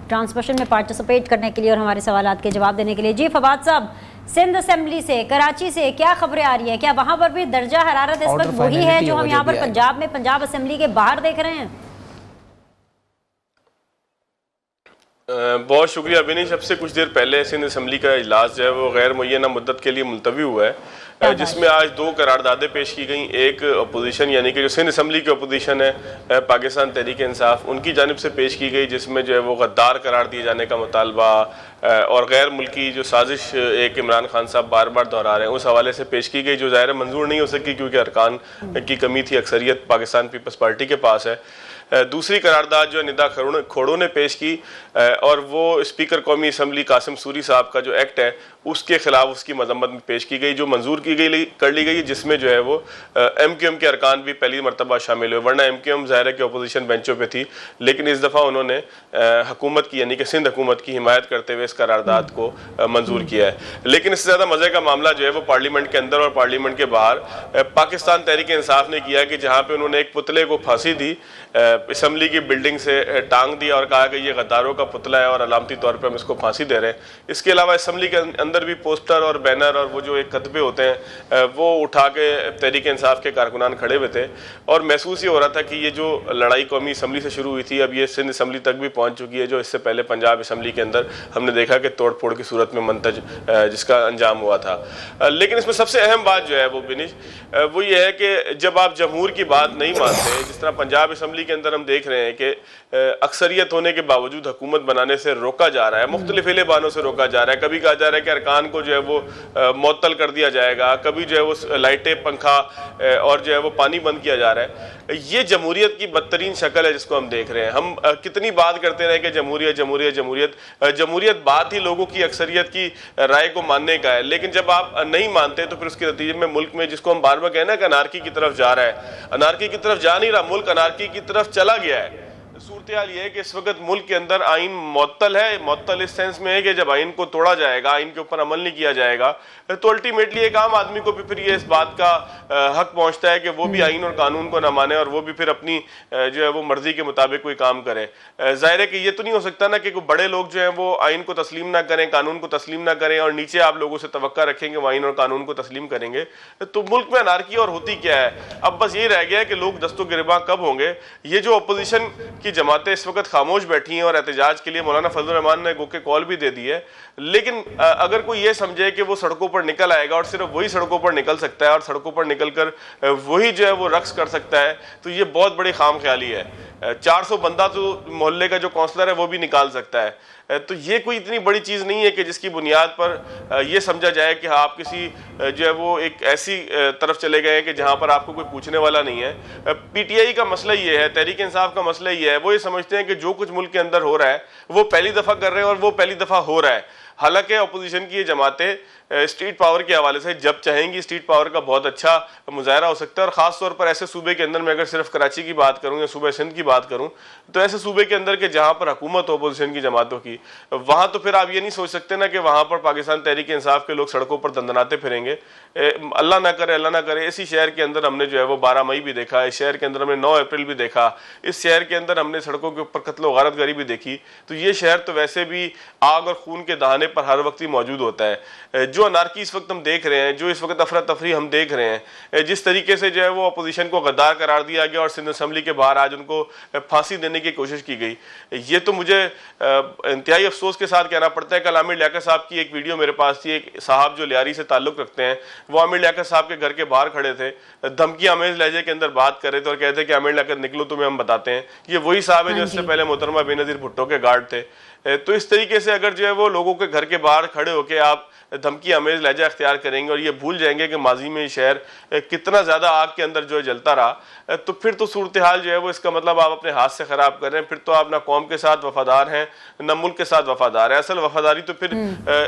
ट्रांसमिशन में पार्टिसिपेट करने के लिए और हमारे सवालात के जवाब देने के लिए। जी फवाद साहब, सिंध असेंबली से, कराची से क्या खबरें आ रही है? क्या वहाँ पर भी दर्जा हरारत इस वक्त वही है जो हम यहाँ पर पंजाब में पंजाब असेंबली के बाहर देख रहे हैं? बहुत शुक्रिया बिनिश। अब से कुछ देर पहले सिंध असम्बली का इजलास जो है वो गैर मुय्यना मुद्दत के लिए मुलतवी हुआ है, जिसमें आज 2 करारदादें पेश की गई। एक अपोजिशन यानी कि जो सिंध असम्बली की अपोजिशन है पाकिस्तान तहरीक इंसाफ, उनकी जानिब से पेश की गई, जिसमें जो है वो गद्दार करार दिए जाने का मुतालबा और गैर मुल्की जो साजिश एक इमरान खान साहब बार बार दोहरा रहे हैं उस हवाले से पेश की गई, जो ज़ाहिर मंजूर नहीं हो सकी क्योंकि अरकान की कमी थी। अक्सरियत पाकिस्तान पीपल्स पार्टी के पास है। दूसरी करारदाद जो निदा खोड़ो ने पेश की और वो स्पीकर कौमी असम्बली कासिम सूरी साहब का जो एक्ट है उसके खिलाफ उसकी मजम्मत में पेश की गई, जो मंजूर की गई कर ली गई, जिसमें जो है वो MQM के अरकान भी पहली मरतबा शामिल हुए। वरना MQM ज़ाहिर है कि अपोजिशन बेंचों पे थी, लेकिन इस दफ़ा उन्होंने हुकूमत की यानी कि सिंध हुकूमत की हिमायत करते हुए इस करारदाद को मंजूर किया है। लेकिन इससे ज़्यादा मज़े का मामला जो है वो पार्लियामेंट के अंदर और पार्लियामेंट के बाहर पाकिस्तान तहरीक इंसाफ ने किया कि जहाँ पर उन्होंने एक पुतले को फांसी दी, असम्बली की बिल्डिंग से टांग दिया और कहा कि ये गद्दारों का पुतला है और अलामती तौर पे हम इसको फांसी दे रहे हैं। इसके अलावा असम्बली के अंदर भी पोस्टर और बैनर और वो जो एक कतबे होते हैं वो उठा के तहरीक इंसाफ के कारकुनान खड़े हुए थे और महसूस ये हो रहा था कि ये जो लड़ाई कौमी असम्बली से शुरू हुई थी अब ये सिंध असम्बली तक भी पहुँच चुकी है, जो इससे पहले पंजाब असम्बली के अंदर हमने देखा कि तोड़ फोड़ की सूरत में मंतज जिसका अंजाम हुआ था। लेकिन इसमें सबसे अहम बात जो है वो बिनिश वो ये है कि जब आप जमहूर की बात नहीं मानते, जिस तरह पंजाब असम्बली के अंदर हम देख रहे हैं कि अक्सरियत होने के बावजूद हुकूमत बनाने से रोका जा रहा है, मुख्तलिफ बानों से रोका जा रहा है। कभी कहा जा रहा है कि अरकान को जो है वो मुअत्तल कर दिया जाएगा, कभी जो है वो लाइटें, पंखा और जो है वो पानी बंद किया जा रहा है। ये जमहूरियत की बदतरीन शक्ल है जिसको हम देख रहे हैं। हम कितनी बात करते रहे कि जमहूरियत जमहूरियत जमहूरियत जमहूरियत बात ही लोगों की अक्सरियत की राय को मानने का है, लेकिन जब आप नहीं मानते तो फिर उसके नतीजे में मुल्क में जिसको हम बार बार कहना कि अनारकी की तरफ जा रहा है, अनारकी की तरफ जा नहीं रहा, मुल्क अनारकी की तरफ चला गया है। सूरत हाल ये है कि इस वक्त मुल्क के अंदर आइन मुअत्तल है। मुअत्तल इस सेंस में है कि जब आइन को तोड़ा जाएगा, आइन के ऊपर अमल नहीं किया जाएगा, तो अल्टीमेटली एक आम आदमी को भी फिर ये इस बात का हक पहुंचता है कि वो भी आइन और कानून को ना माने और वो भी फिर अपनी जो है वो मर्जी के मुताबिक कोई काम करे। जाहिर है कि ये तो नहीं हो सकता ना कि बड़े लोग जो हैं वो आइन को तस्लीम ना करें, कानून को तस्लीम ना करें और नीचे आप लोगों से तवक्का रखेंगे वो आइन और कानून को तस्लीम करेंगे। तो मुल्क में अनारकी और होती क्या है? अब बस ये रह गया है कि लोग दस्तो गिरबां कब होंगे। ये जो अपोजिशन की जमातें इस वक्त खामोश बैठी हैं और एहतजाज के लिए मौलाना फजलुर रहमान ने गो के कॉल भी दे दी है, लेकिन अगर कोई ये समझे कि वो सड़कों पर निकल आएगा और सिर्फ वही सड़कों पर निकल सकता है और सड़कों पर निकलकर वही जो है वो रक्स कर सकता है, तो ये बहुत बड़ी खाम ख्याली है। 400 बंदा तो मोहल्ले का जो काउंसलर है वो भी निकाल सकता है। तो ये कोई इतनी बड़ी चीज़ नहीं है कि जिसकी बुनियाद पर ये समझा जाए कि हाँ आप किसी जो है वो एक ऐसी तरफ चले गए हैं कि जहाँ पर आपको कोई पूछने वाला नहीं है। PTI का मसला ये है, तहरीक इंसाफ का मसला ये है, वो ये समझते हैं कि जो कुछ मुल्क के अंदर हो रहा है वो पहली दफ़ा कर रहे हैं और वो पहली दफ़ा हो रहा है। हालांकि अपोजिशन की ये जमातें स्ट्रीट पावर के हवाले से जब चाहेंगी स्ट्रीट पावर का बहुत अच्छा मुजाहरा हो सकता है और ख़ास तौर पर ऐसे सूबे के अंदर, मैं अगर सिर्फ कराची की बात करूं या सूबे सिंध की बात करूं, तो ऐसे सूबे के अंदर के जहां पर हुकूमत हो अपोजिशन की जमातों की, वहां तो फिर आप ये नहीं सोच सकते ना कि वहां पर पाकिस्तान तहरीक इंसाफ के लोग सड़कों पर दंदनाते फिरेंगे। अल्लाह ना करे इसी शहर के अंदर हमने जो है वो 12 मई भी देखा, इस शहर के अंदर हमने 9 अप्रैल भी देखा, इस शहर के अंदर हमने सड़कों के ऊपर कत्ल गारतगरी भी देखी। तो ये शहर तो वैसे भी आग और खून के दहाने पर हर वक्त ही मौजूद होता है। जो अनारकी इस वक्त हम देख रहे हैं, जो इस वक्त अफरा तफरी हम देख रहे हैं, जिस तरीके से जो है वो अपोजिशन को गद्दार करार दिया गया और सिंध असम्बली के बाहर आज उनको फांसी देने की कोशिश की गई, ये तो मुझे इंतहाई अफसोस के साथ कहना पड़ता है। कल आमिर लियाकत साहब की एक वीडियो मेरे पास थी, एक साहब जो लियारी से ताल्लुक़ रखते हैं, वो आमिर लियाकत साहब के घर के बाहर खड़े थे, धमकी आमेज लहजे के अंदर बात कर रहे थे और कहते कि आमिर लियाकत निकलो तुम्हें हम बताते हैं। ये वही साहब है जो इससे पहले मोहतरमा बेनज़ीर भुट्टो के गार्ड थे। तो इस तरीके से अगर जो है वो लोगों के घर के बाहर खड़े होकर आप धमकी अमेज लहजा अख्तियार करेंगे और ये भूल जाएंगे कि माजी में ये शहर कितना ज़्यादा आग के अंदर जो है जलता रहा, तो फिर तो सूरत हाल जो है वो इसका मतलब आप अपने हाथ से ख़राब कर रहे हैं। फिर तो आप ना कौम के साथ वफादार हैं ना मुल्क के साथ वफादार है। असल वफादारी तो फिर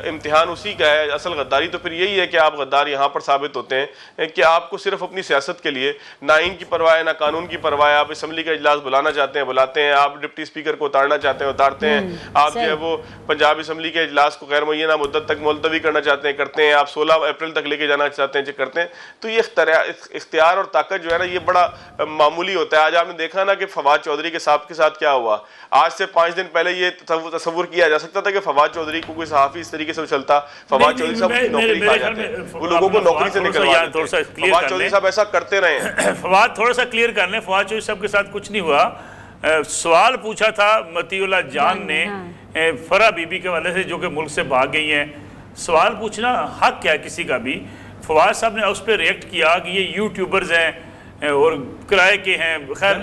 इम्तिहान उसी का है, असल गद्दारी तो फिर यही है कि आप गद्दार यहाँ पर साबित होते हैं कि आपको सिर्फ अपनी सियासत के लिए ना आइन की परवाह है ना कानून की परवाह है। आप असम्बली का इजलास बुलाना चाहते हैं बुलाते हैं, आप डिप्टी स्पीकर को उतारना चाहते हैं उतारते हैं, आप जो है वो पंजाब असम्बली के इजलास को गैर मुय्यना मुद्दत तक मुलतवी करना चाहते हैं करते हैं, आप 16 अप्रैल तक लेके जाना चाहते हैं करते हैं। तो ये इख्तियार और ताकत जो है ना ये बड़ा मामूली होता है। आज आपने देखा ना कि फवाद चौधरी के साहब के साथ क्या हुआ। आज से 5 दिन पहले ये तस्वुर किया जा सकता था कि फवाद चौधरी को कोई सहाफ़ी इस तरीके से उछलता, फवाद चौधरी साहब की नौकरी खा जाते, वो लोगों को नौकरी से निकलवा देते। फवाद चौधरी साहब ऐसा करते रहे। फवाद थोड़ा सा क्लियर कर लें, फवाद चौधरी साहब के साथ कुछ नहीं हुआ। सवाल पूछा था मतीउल्लाह जान ने फरा बीबी के वाले से जो कि मुल्क से भाग गई हैं, सवाल पूछना हक क्या है किसी का भी। फवाद साहब ने उस पर रिएक्ट किया कि ये यूट्यूबर्स हैं और किराए के हैं, खैर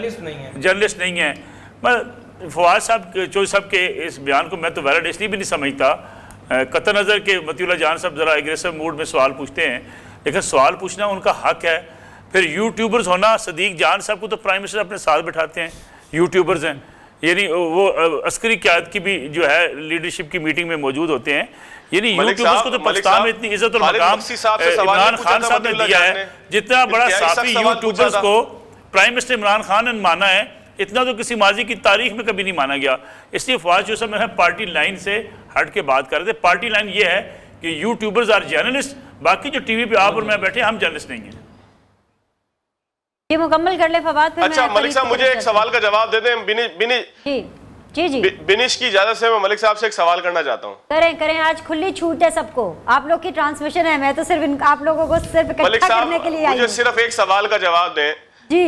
जर्नलिस्ट नहीं हैं। मैं फवाद साहब चौधरी साहब के इस बयान को मैं तो वैलिड इसलिए भी नहीं समझता, कतई नज़र के मतीउल्लाह जान साहब ज़रा एग्रेसिव मूड में सवाल पूछते हैं, लेकिन सवाल पूछना उनका हक है। फिर यूट्यूबर्स होना, सदीक जान साहब को तो प्राइम मिनिस्टर अपने साथ बैठाते हैं, यूट्यूबर्स हैं, यानी वो अस्करी क़यादत की भी जो है लीडरशिप की मीटिंग में मौजूद होते हैं। यानी यूट्यूबर्स को तो पाकिस्तान में इतनी इज्जत और मकाम इमरान खान साहब ने दिया है। जितना बड़ा साफी यूट्यूबर्स को प्राइम मिनिस्टर इमरान खान ने माना है, इतना तो किसी माजी की तारीख में कभी नहीं माना गया। इसलिए फवाद चौधरी साहब में पार्टी लाइन से हट के बात कर रहे थे। पार्टी लाइन ये है कि यूट्यूबर्स आर जर्नलिस्ट, बाकी जो टीवी पे आप और मैं बैठे हम जर्नलिस्ट नहीं हैं। ये मुकम्मल कर ले फवाद। अच्छा मलिक साहब, मुझे एक सवाल का जवाब दे दें। जी बिनिश की इजाजत से मैं मलिक साहब से एक सवाल करना चाहता हूँ। करें, आज खुली छूट है सबको, आप लोग की ट्रांसमिशन है, मैं तो सिर्फ आप लोगों को सिर्फ इकट्ठा करने के लिए आई हूं। मुझे सिर्फ एक सवाल का जवाब दें जी,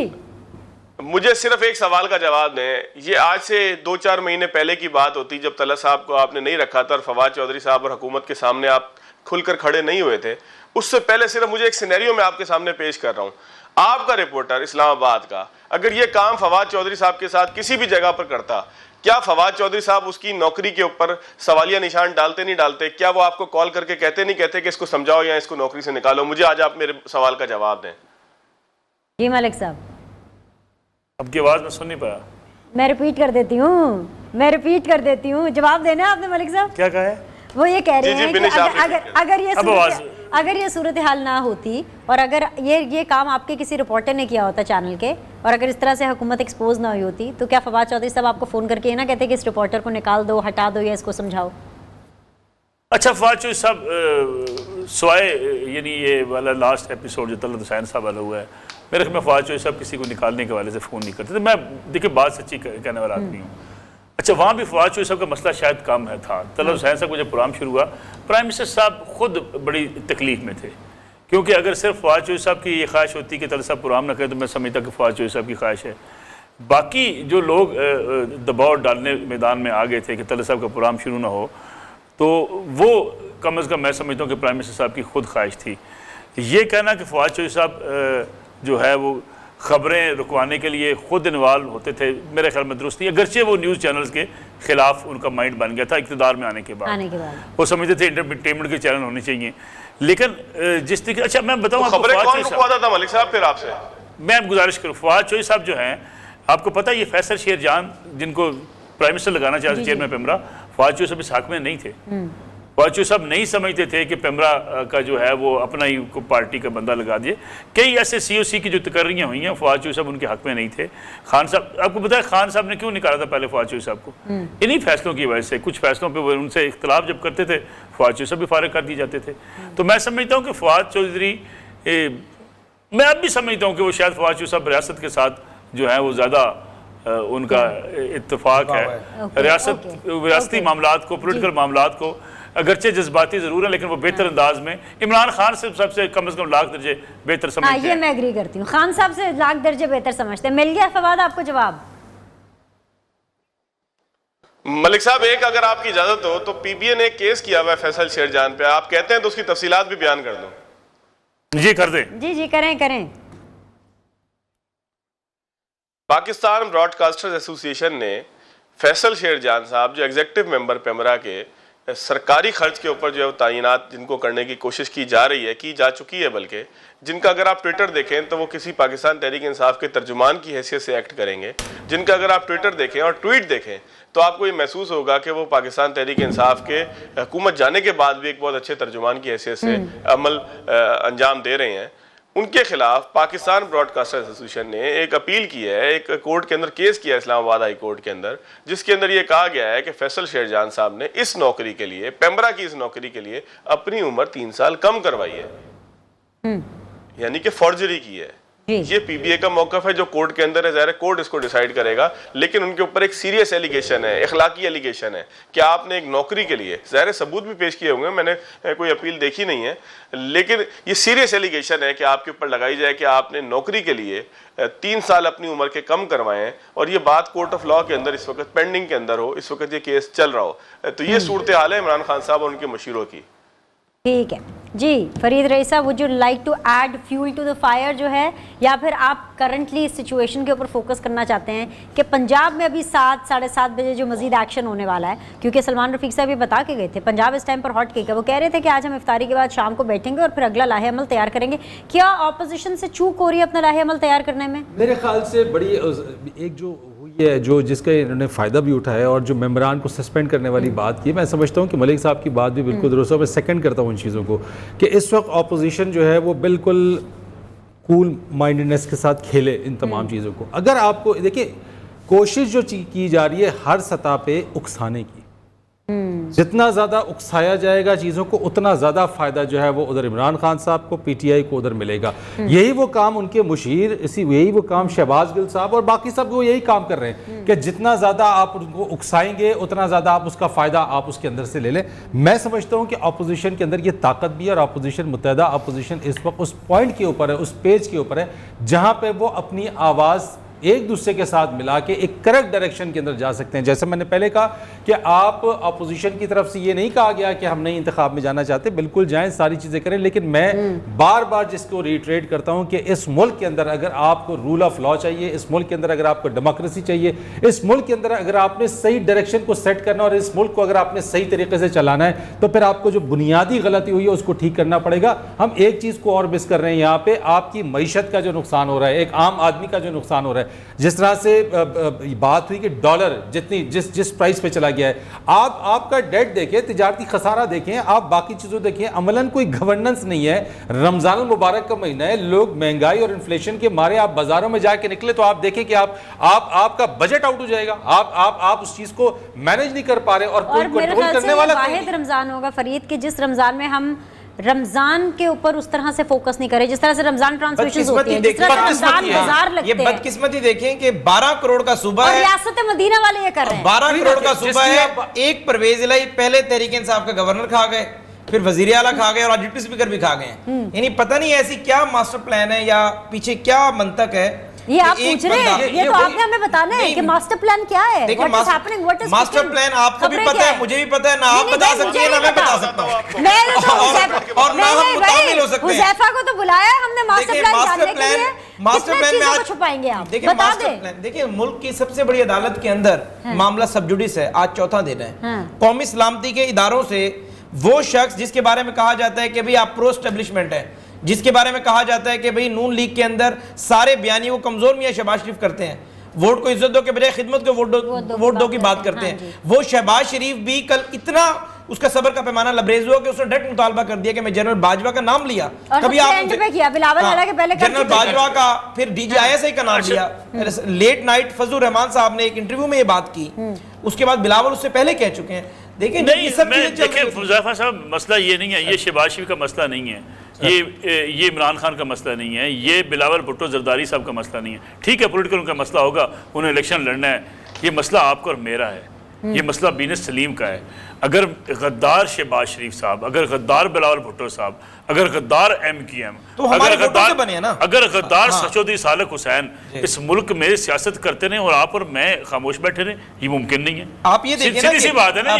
मुझे सिर्फ एक सवाल का जवाब दें। ये आज से 2-4 महीने पहले की बात होती जब तलत साहब को आपने नहीं रखा था और फवाद चौधरी साहब और हुकूमत के सामने आप खुलकर खड़े नहीं हुए थे। उससे पहले सिर्फ मुझे एक सिनेरियो में आपके सामने पेश कर रहा हूँ। आपका रिपोर्टर इस्लामाबाद का अगर ये काम फवाद चौधरी साहब के साथ किसी भी जगह पर करता, क्या फवाद चौधरी साहब उसकी नौकरी के ऊपर सवालिया निशान डालते नहीं डालते? क्या वो आपको कॉल करके कहते नहीं कहते कि इसको समझाओ या इसको नौकरी से निकालो? मुझे आज आप मेरे सवाल का जवाब दें। जी मलिक साहब, आपकी आवाज़ में सुन नहीं पाया। मैं रिपीट कर देती हूँ, जवाब देना आपने मलिक साहब। क्या कहा है? वो ये कह रहे हैं कि अगर ये सूरत हाल ना होती और अगर ये काम आपके किसी रिपोर्टर ने किया होता चैनल के, और अगर इस तरह से हुकूमत एक्सपोज ना हुई होती, तो क्या फवाद चौधरी साहब आपको फ़ोन करके ना कहते कि इस रिपोर्टर को निकाल दो, हटा दो या इसको समझाओ? अच्छा, फवाद चौधरी साहब सवाए यानी ये वाला लास्ट एपिसोड जो तलत हुसैन साहब वाला हुआ है, मेरे ख्याल में फवाद चौधरी साहब किसी को निकालने के वाले से फ़ोन नहीं करते थे। मैं देखिए बात सच्ची कहने वाला आदमी हूँ। अच्छा, वहाँ भी फवाद चौधरी साहब का मसला शायद कम था। तलत हुसैन साहब को जब प्रोग्राम शुरू हुआ, प्राइम मिनिस्टर साहब खुद बड़ी तकलीफ में थे, क्योंकि अगर सिर्फ फवाद चौधरी साहब की ये ख्वाहिश होती कि तलत साहब प्रोग्राम न करें, तो मैं समझता कि फवाद चौधरी साहब की ख्वाहिश है। बाकी जो लोग दबाव डालने मैदान में आ गए थे कि तलत साहब का प्रोग्राम शुरू ना हो, तो वो कम अज़ कम मैं समझता हूँ कि प्राइम मिनिस्टर साहब की खुद ख्वाहिश थी। ये कहना कि फवाद चौधरी साहब जो है वो ख़बरें रुकवाने के लिए खुद इन्वॉल्व होते थे, मेरे ख्याल में दुरुस्त नहीं। अगरचे वो न्यूज़ चैनल्स के खिलाफ उनका माइंड बन गया था इक़्तिदार में आने के बाद वो समझते थे एंटरटेनमेंट के चैनल होने चाहिए। लेकिन जिस तरीके, अच्छा मैं बताऊँ मलिक साहब, फिर आपसे मैं गुजारिश करूँ, फवाद चौधरी साहब जो हैं, आपको पता है ये फैसल शेर जान जिनको प्राइम मिनिस्टर लगाना चाहते चेयरमैन पेमरा, फवाद चौधरी साहब इस हक़ में नहीं थे। फवाद चौधरी साहब नहीं समझते थे कि पेमरा का जो है वो अपना ही को पार्टी का बंदा लगा दिए। कई ऐसे COC की जो तकर्रियाँ हुई हैं, फवाद चौधरी साहब उनके हक़ में नहीं थे। खान साहब, आपको पता है खान साहब ने क्यों निकाला था पहले फवाद चौधरी साहब को? इन्हीं फैसलों की वजह से। कुछ फैसलों पर वो उनसे इख्तलाफ जब करते थे, फवाद चौधरी साहब भी फारिग कर दिए जाते थे। तो मैं समझता हूँ कि फवाद चौधरी, मैं अब भी समझता हूँ कि वो शायद फवाद चौधरी साहब रियासत के साथ जो है वो ज़्यादा उनका इत्तेफाक है। रियासती मामलात को, पोलिटिकल मामलात को अगरचे जज्बाती ज़रूर है, लेकिन वो बेहतर अंदाज में इमरान खान से सबसे कम से कम लाख दर्जे बेहतर समझते हैं। ये मैं एग्री करती हूँ, खान साहब से लाख दर्जे बेहतर समझते हैं। मिल गया फवाद आपको जवाब? मलिक साहब, एक अगर आपकी इजाजत हो तो PBA ने केस किया हुआ है फैसल शेरजान पे, आप कहते हैं तो उसकी तफसीलात भी बयान कर दो। जी कर दें। जी करें। पाकिस्तान ब्रॉडकास्टर्स एसोसिएशन ने फैसल शेरजान साहब जो एग्जीक्यूटिव मेंबर पेमरा के सरकारी खर्च के ऊपर जो है तैनात जिनको करने की कोशिश की जा रही है, की जा चुकी है, बल्कि जिनका अगर आप ट्विटर देखें तो वो किसी पाकिस्तान तहरीक इंसाफ के तर्जुमान की हैसियत से एक्ट करेंगे, जिनका अगर आप ट्विटर देखें और ट्वीट देखें तो आपको ये महसूस होगा कि वो पाकिस्तान तहरीक इंसाफ के हुकूमत जाने के बाद भी एक बहुत अच्छे तर्जुमान की हैसियत से अमल अंजाम दे रहे हैं। उनके खिलाफ पाकिस्तान ब्रॉडकास्टर एसोसिएशन ने एक अपील की है, एक कोर्ट के अंदर केस किया इस्लामाबाद हाई कोर्ट के अंदर, जिसके अंदर ये कहा गया है कि फैसल शेरजान साहब ने इस नौकरी के लिए, पेमरा की इस नौकरी के लिए अपनी उम्र 3 साल कम करवाई है, यानी कि फॉर्जरी की है। ये पीबीए का मौकफ है जो कोर्ट के अंदर है, ज़ाहिर है कोर्ट इसको डिसाइड करेगा, लेकिन उनके ऊपर एक सीरियस एलिगेशन है, इखलाकी एलिगेशन है कि आपने एक नौकरी के लिए, ज़ाहिर है सबूत भी पेश किए होंगे, मैंने कोई अपील देखी नहीं है, लेकिन ये सीरियस एलिगेशन है कि आपके ऊपर लगाई जाए कि आपने नौकरी के लिए 3 साल अपनी उम्र के कम करवाए हैं, और ये बात कोर्ट ऑफ लॉ के अंदर इस वक्त पेंडिंग के अंदर हो, इस वक्त ये केस चल रहा हो। तो ये सूरत हाल है इमरान खान साहब और उनके मशीरों की। ठीक है जी। Farid Raisa, would you like to add fuel to the fire जो है, या फिर आप करंटली इस सिचुएशन के ऊपर फोकस करना चाहते हैं कि पंजाब में अभी 7 साढ़े 7 बजे जो मजीद एक्शन होने वाला है, क्योंकि सलमान रफीक साहब भी बता के गए थे पंजाब इस टाइम पर हॉट केक है, वो कह रहे थे कि आज हम इफ्तारी के बाद शाम को बैठेंगे और फिर अगला लाहे अमल तैयार करेंगे। क्या ऑपोजिशन से चूक हो रही है अपना लाहे अमल तैयार करने में? मेरे ख्याल से बड़ी एक जो हुई है, जो जिसका इन्होंने फ़ायदा भी उठाया और जो मेम्बरान को सस्पेंड करने वाली बात की, मैं समझता हूँ कि मलिक साहब की बात भी बिल्कुल दुरुस्त है। मैं सेकंड करता हूँ उन चीज़ों को कि इस वक्त अपोजिशन जो है वो बिल्कुल कूल माइंडेडनेस के साथ खेले इन तमाम चीज़ों को। अगर आपको देखिए, कोशिश जो की जा रही है हर सतह पे उकसाने की, जितना ज़्यादा उकसाया जाएगा चीज़ों को, उतना ज़्यादा फ़ायदा जो है वो उधर इमरान खान साहब को, पीटीआई को उधर मिलेगा। यही वो काम उनके मुशीर, यही वो काम शहबाज गिल साहब और बाकी सब वो यही काम कर रहे हैं कि जितना ज़्यादा आप उनको उकसाएंगे उतना ज़्यादा आप उसका फ़ायदा आप उसके अंदर से ले लें। मैं समझता हूँ कि अपोजिशन के अंदर ये ताकत भी है, और अपोजिशन, मुत्तहदा अपोजिशन इस वक्त उस पॉइंट के ऊपर है, उस पेज के ऊपर है जहाँ पर वो अपनी आवाज़ एक दूसरे के साथ मिला के एक करेक्ट डायरेक्शन के अंदर जा सकते हैं। जैसे मैंने पहले कहा कि आप अपोजिशन की तरफ से ये नहीं कहा गया कि हम नई इंतखाब में जाना चाहते, बिल्कुल जाएं, सारी चीज़ें करें, लेकिन मैं बार बार जिसको रिट्रेट करता हूं कि इस मुल्क के अंदर अगर आपको रूल ऑफ लॉ चाहिए, इस मुल्क के अंदर अगर आपको डेमोक्रेसी चाहिए, इस मुल्क के अंदर अगर आपने सही डायरेक्शन को सेट करना और इस मुल्क को अगर आपने सही तरीके से चलाना है, तो फिर आपको जो बुनियादी गलती हुई है उसको ठीक करना पड़ेगा। हम एक चीज़ को और मिस कर रहे हैं यहाँ पे, आपकी मईशत का जो नुकसान हो रहा है, एक आम आदमी का जो नुकसान हो रहा है। जिस तरह से बात हुई कि डॉलर जिस प्राइस पे चला गया है, आपका डेट देखें, तिजारती खसारा देखें, आप बाकी चीज़ों देखें, अमलन कोई गवर्नेंस नहीं है। रमजान मुबारक का महीना है, लोग महंगाई और इन्फ्लेशन के मारे आप बाजारों में जाके निकले तो आप देखें कि आपका बजट आउट हो जाएगा, आप उस चीज़ को मैनेज नहीं कर पा रहे और कोई कंट्रोल करने वाला वाहिद रमजान होगा फरीद कि जिस रमजान में हम रमजान के ऊपर उस तरह से फोकस नहीं करें जिस तरह से रमजान ट्रांसमिशन होती है, जिस तरह से रमजान बाजार लगते हैं। ये बदकिस्मती देखें कि 12 करोड़ का सूबा है, रियासत मदीना वाले ये कर रहे हैं। 12 करोड़ का सूबा है, एक परवेज इलाही पहले तहरीक इंसाफ का गवर्नर खा गए, फिर वजीर आला खा गए और आज डिप्टी स्पीकर भी खा गए। यानी पता नहीं ऐसी क्या मास्टर प्लान है या पीछे क्या मंतक है, ये आप पूछ रहे हैं, ये तो आपने हमें बताना है कि मास्टर प्लान क्या है। देखिए मास्टर प्लान आपको भी पता है, मुझे भी पता है, ना आप बता सकती हैं ना मैं बता सकता हूं, और ना हम मुतामिल हो सकते हैं। हुज़ैफा को तो बुलाया है हमने मास्टर प्लान जानने के लिए। मास्टर प्लान में आज छुपाएंगे आप, देखिए मास्टर प्लान, देखिए मुल्क की सबसे बड़ी अदालत के अंदर मामला सब जुडिस है, आज चौथा दिन है। कौमी सलामती के इदारों से वो शख्स जिसके बारे में कहा जाता है कि भाई आप प्रो एस्टेब्लिशमेंट है, जिसके बारे में कहा जाता है कि भाई नून लीग के अंदर सारे बयानी वो कमजोर मियां शहबाज शरीफ करते हैं, वोट को इज्जत दो के बजाय खिदमत को वोट दो की बात करते हैं। वो शहबाज शरीफ भी कल इतना उसका सबर का पैमाना लबरेज हुआ कि उसने डायरेक्ट मुतालबा कर दिया कि मैं जनरल बाजवा का नाम लिया, कभी आप जनरल बाजवा का, फिर डीजीआईएसआई का नाम लिया। लेट नाइट फजलुर रहमान साहब ने एक इंटरव्यू में ये बात की, उसके बाद बिलावल उससे पहले कह चुके हैं। देखिए नहीं, देखिए हुज़ैफा साहब, मसला ये नहीं है, ये शहबाज शरीफ का मसला नहीं है, ये इमरान खान का मसला नहीं है, ये बिलावल भुट्टो जरदारी साहब का मसला नहीं है। ठीक है, पॉलिटिकल उनका मसला होगा, उन्हें इलेक्शन लड़ना है, ये मसला आपका और मेरा है, ये मसला बीन सलीम का है। अगर गद्दार शहबाज शरीफ साहब, अगर गद्दार बिलावल भुट्टो साहब, अगर गद्दार MQM, तो अगर गद्दार चौधरी सालक हुसैन इस मुल्क में सियासत करते रहे और आप और मैं खामोश बैठे रहे, ये मुमकिन नहीं है। आप ये देखिए ना, सीधी सी बात है ना,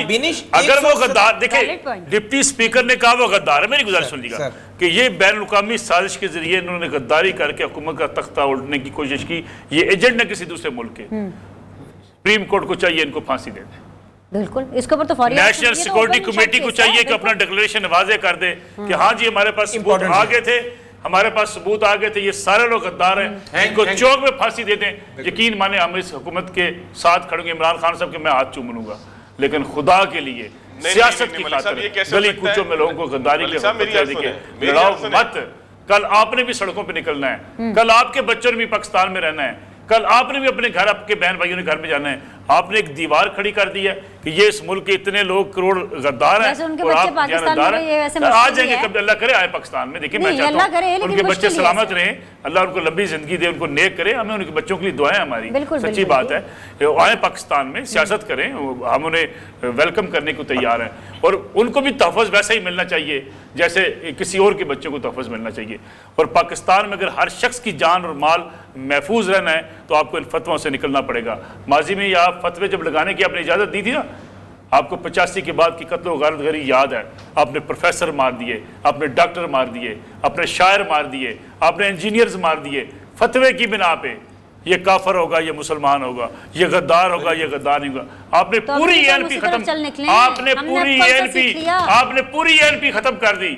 अगर वो गद्दार, देखिए डिप्टी स्पीकर ने कहा वो गद्दार है, मेरी गुजारिश सुनिएगा कि ये बैनुल-अक़वामी साजिश के जरिए इन्होंने गद्दारी करके हुकूमत का तख्ता उल्टने की कोशिश की, ये एजेंट न किसी दूसरे मुल्क के। सुप्रीम कोर्ट को चाहिए इनको फांसी दे दे, बिल्कुल, इसके ऊपर तो नेशनल सिक्योरिटी कमेटी को चाहिए कि अपना डिक्लेरेशन वाजे कर दे कि हाँ जी हमारे पास सबूत आ गए थे, हमारे पास सबूत आ गए थे, ये सारे लोग गद्दार हैं, इनको चौक में फांसी दे दें। यकीन माने हम इस हुकूमत के साथ खड़ेंगे, इमरान खान साहब के मैं हाथ चूम लूंगा, लेकिन खुदा के लिए सियासत की खातिर गली कूचों में लोगों को गद्दारी के लड़ाओ मत। कल आपने भी सड़कों पर निकलना है, कल आपके बच्चों ने भी पाकिस्तान में रहना है, कल आपने भी अपने घर, आपके बहन भाइयों ने घर में जाना है। आपने एक दीवार खड़ी कर दी है कि ये इस मुल्क के इतने लोग करोड़ गद्दार हैं वैसे उनके और बच्चे आप पाकिस्तान जानदार में ये वैसे हैं। आ मुश्किल जाएंगे है। कभी, अल्लाह करे आए पाकिस्तान में। देखिए मैं नहीं, अल्लाह करे, चाहता हूँ लेकिन उनके बच्चे मुश्किल ही है सलामत रहें, अल्लाह उनको लंबी जिंदगी दे, उनको नेक करे। हमें उनके बच्चों के लिए दुआएं हमारी, बिल्कुल, सच्ची बिल्कुल, बात है। आए पाकिस्तान में सियासत करें, हम उन्हें वेलकम करने को तैयार हैं और उनको भी तहफ़्फ़ुज़ वैसा ही मिलना चाहिए जैसे किसी और के बच्चों को तहफ़्फ़ुज़ मिलना चाहिए। और पाकिस्तान में अगर हर शख्स की जान और माल महफूज रहना है तो आपको इन फतवों से निकलना पड़ेगा। माजी में या फतवे जब लगाने की आपने इजाज़त दी थी ना, आपको 85 के बाद की कत्ल और गारत गरी याद है। आपने प्रोफेसर मार दिए, आपने डॉक्टर मार दिए, आपने शायर मार दिए, आपने इंजीनियर्स मार दिए फतवे की बिना पे। ये काफर होगा, ये मुसलमान होगा, ये गद्दार होगा, ये गद्दार नहीं होगा। आपने तो पूरी हम एनपी उसी तरफ चल खत्म, निकले, आपने हमने पूरी अब कल से एनपी, सीख लिया। आपने पूरी एनपी खत्म कर दी।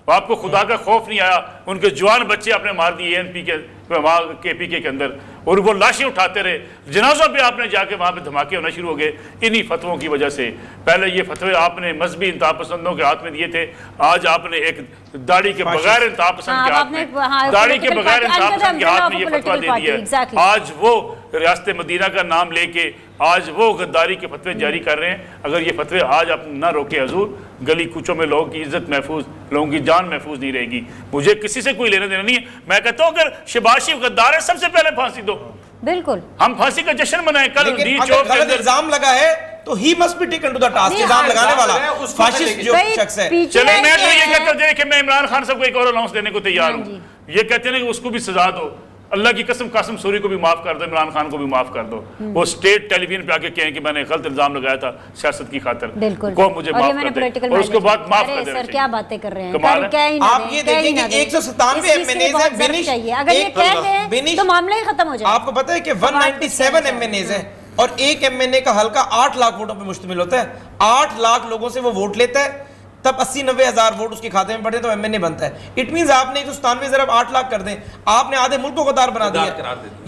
आपको खुदा का खौफ नहीं आया। उनके जवान बच्चे आपने मार दिए एनपी के वहाँ KPK के अंदर, और वो लाशें उठाते रहे। जनाजों पे आपने जाके वहाँ पे धमाके होना शुरू हो गए इन्हीं फतवों की वजह से। पहले ये फतवे आपने मजहबी इंतहा पसंदों के हाथ में दिए थे, आज आपने एक दाढ़ी के बगैर इंतहा पसंद के हाथ में, दाढ़ी के बगैर इंतहा पसंद के हाथ में ये फतवा दे दिया है। आज वो रियासत मदीना का नाम लेके आज वो गद्दारी के फतवे जारी कर रहे हैं। अगर ये फतवे आज आप ना रोके हजूर, गली कूचों में लोगों की इज्जत महफूज, लोगों की जान महफूज नहीं रहेगी। मुझे किसी से कोई लेना देना नहीं है। मैं कहता हूँ अगर शहबाज शरीफ गद्दार है, सबसे पहले फांसी दो, बिल्कुल हम फांसी का जश्न मनाएं। कल डी लेकिन चौक अगर के गलत अंदर इल्जाम लगा है तो he must be taken to the task. नहीं, इल्जाम हाँ, लगाने वाला उसको फाशिस्ट जो भाई, शख्स है। पीछे चले मैं तो ये हैं। कहता हूं, देखिए मैं इमरान खान साहब को एक और अनाउंस देने को तैयार हाँ हूँ। ये कहते हैं कि उसको भी सजा दो, अल्लाह की कसम कासिम सूरी को भी माफ कर दो, इमरान खान को भी माफ कर दो। वो स्टेट टेलीविजन पे आके कहें कि मैंने गलत इल्जाम लगाया था सियासत की खातिर, बिल्कुल, को मुझे और ये माफ मैंने कर दे, पॉलिटिकल और उसको बाद माफ कर सर देना क्या बातें कर रहे हैं, कमाल है। कह ही ना आप दें, ये कह ही देखें ना कि दें। 197 इस चीज़ के लिए MNAs बहुत हैं, ज़रूरत विनिश चाहिए। अगर ये कह दें विनिश तो मामला ही खत्म हो जाए। आपको पता है कि 197 MNAs हैं और एक MNA का हल्का 8 लाख वोटों पर मुश्तमिल होता है। 8 लाख लोगों से वो वोट लेता है, तब 80-90 हज़ार वोट उसके खाते में पड़े तो MNA बनता है। इट मींस आपने 197 जरा 8 लाख कर दें, आपने आधे मुल्क को गद्दार बना दिया।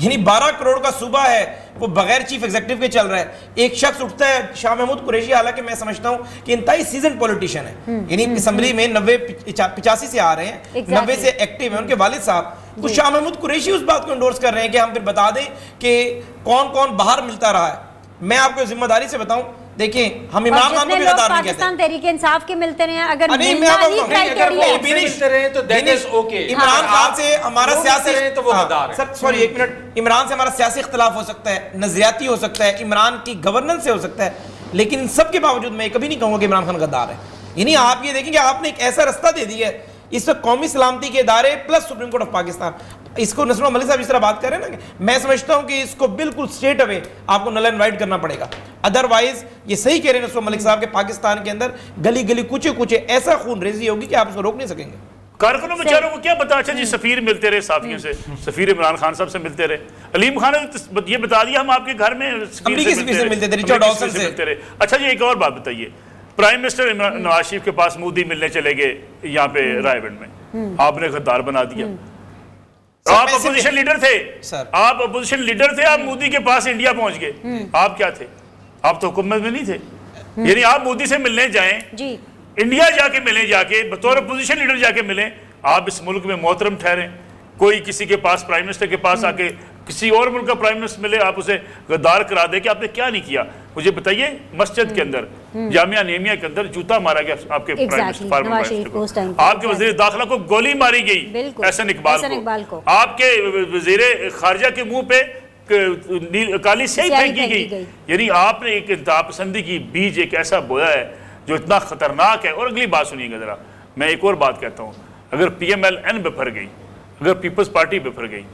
यानी 12 करोड़ का सूबा है, वो बगैर चीफ एग्जीक्यूटिव के चल रहा है। एक शख्स उठता है शाह महमूद कुरैशी, हालांकि मैं समझता हूं कि इंतहाई सीजन पॉलिटिशियन है, यानी असेंबली में 85 से आ रहे हैं, 90 से एक्टिव है। उनके वालिद साहब कुछ शाह महमूद कुरैशी उस बात को इंडोर्स कर रहे हैं कि हम फिर बता दें कि कौन कौन बाहर मिलता रहा है। मैं आपको जिम्मेदारी से बताऊं, देखिए हम इमरान खान को भी गद्दार नहीं कहते। पाकिस्तान तहरीक इंसाफ के मिलते रहे हैं, अगर नहीं, मैं मिलना आपको ही नहीं, अगर क्राइटेरिया वो है। मिलते रहे तो that is okay। Imran Khan से हमारा वो सियासी मिलते रहे तो वो गद्दार है। सर सॉरी एक मिनट, इमरान से हमारा सियासी इख्तिलाफ हो सकता है, नजरियाती हो सकता है, इमरान की गवर्नेंस से हो सकता है, लेकिन इन सब के बावजूद मैं कभी नहीं कहूंगा कि इमरान खान गद्दार है। यानी आप ये देखें कि आपने एक ऐसा रास्ता दे दिया है, इस वक्त कौमी सलामती के इदारे plus supreme court of Pakistan, इसको नसरुल्लाह मलिक साहब जिस तरह बात कर रहे हैं ना, मैं समझता हूं कि इसको बिल्कुल स्ट्रेट अवे आपको नल एंड वाइट करना पड़ेगा। अदरवाइज ये सही कह रहे हैं नसरुल्लाह मलिक साहब के पाकिस्तान के अंदर गली गली कुचे कुचे ऐसा खून रेजी होगी कि आप उसको रोक नहीं सकेंगे। कारकुनों बेचारों को क्या पता। अच्छा जी, सफीर मिलते रहे साफियों से, सफीर इमरान खान साहब से मिलते रहे, अलीम खान ने ये बता दिया हम आपके घर में अमरीकी सफीर से मिलते थे, रिचर्ड डॉल्सन से मिलते रहे। अच्छा जी, एक और बात बताइए, प्राइम मिनिस्टर नवाज शरीफ के पास मोदी मिलने चले गए यहाँ पे रायगढ़ में, आपने गद्दार बना दिया। आप अपोजिशन लीडर थे सर, आप अपोजिशन लीडर थे, आप मोदी के पास इंडिया पहुंच गए, आप क्या थे? आप तो हुकूमत में नहीं थे। यानी आप मोदी से मिलने जाएं जी, इंडिया जाके मिले, जाके बतौर अपोजिशन लीडर जाके मिले, आप इस मुल्क में मोहतरम ठहरे। कोई किसी के पास प्राइम मिनिस्टर के पास आके किसी और मुल्क का प्राइम मिनिस्टर मिले, आप उसे गद्दार करा दे कि आपने क्या नहीं किया। मुझे बताइए, मस्जिद के अंदर जामिया नेमिया के अंदर जूता मारा गया आपके prime minister, farmer prime minister को, आपके वजीर दाखिला को गोली मारी गई एहसन इकबाल को, आपके वजीर खारजा के मुंह पे काली स्याही फेंकी गई। यानी आपने एक इंतहा पसंदी की बीज एक ऐसा बोया है जो इतना खतरनाक है। और अगली बात सुनिएगा जरा, मैं एक और बात कहता हूँ, अगर PMLN बिफर गई, अगर पीपल्स पार्टी बिफर गई,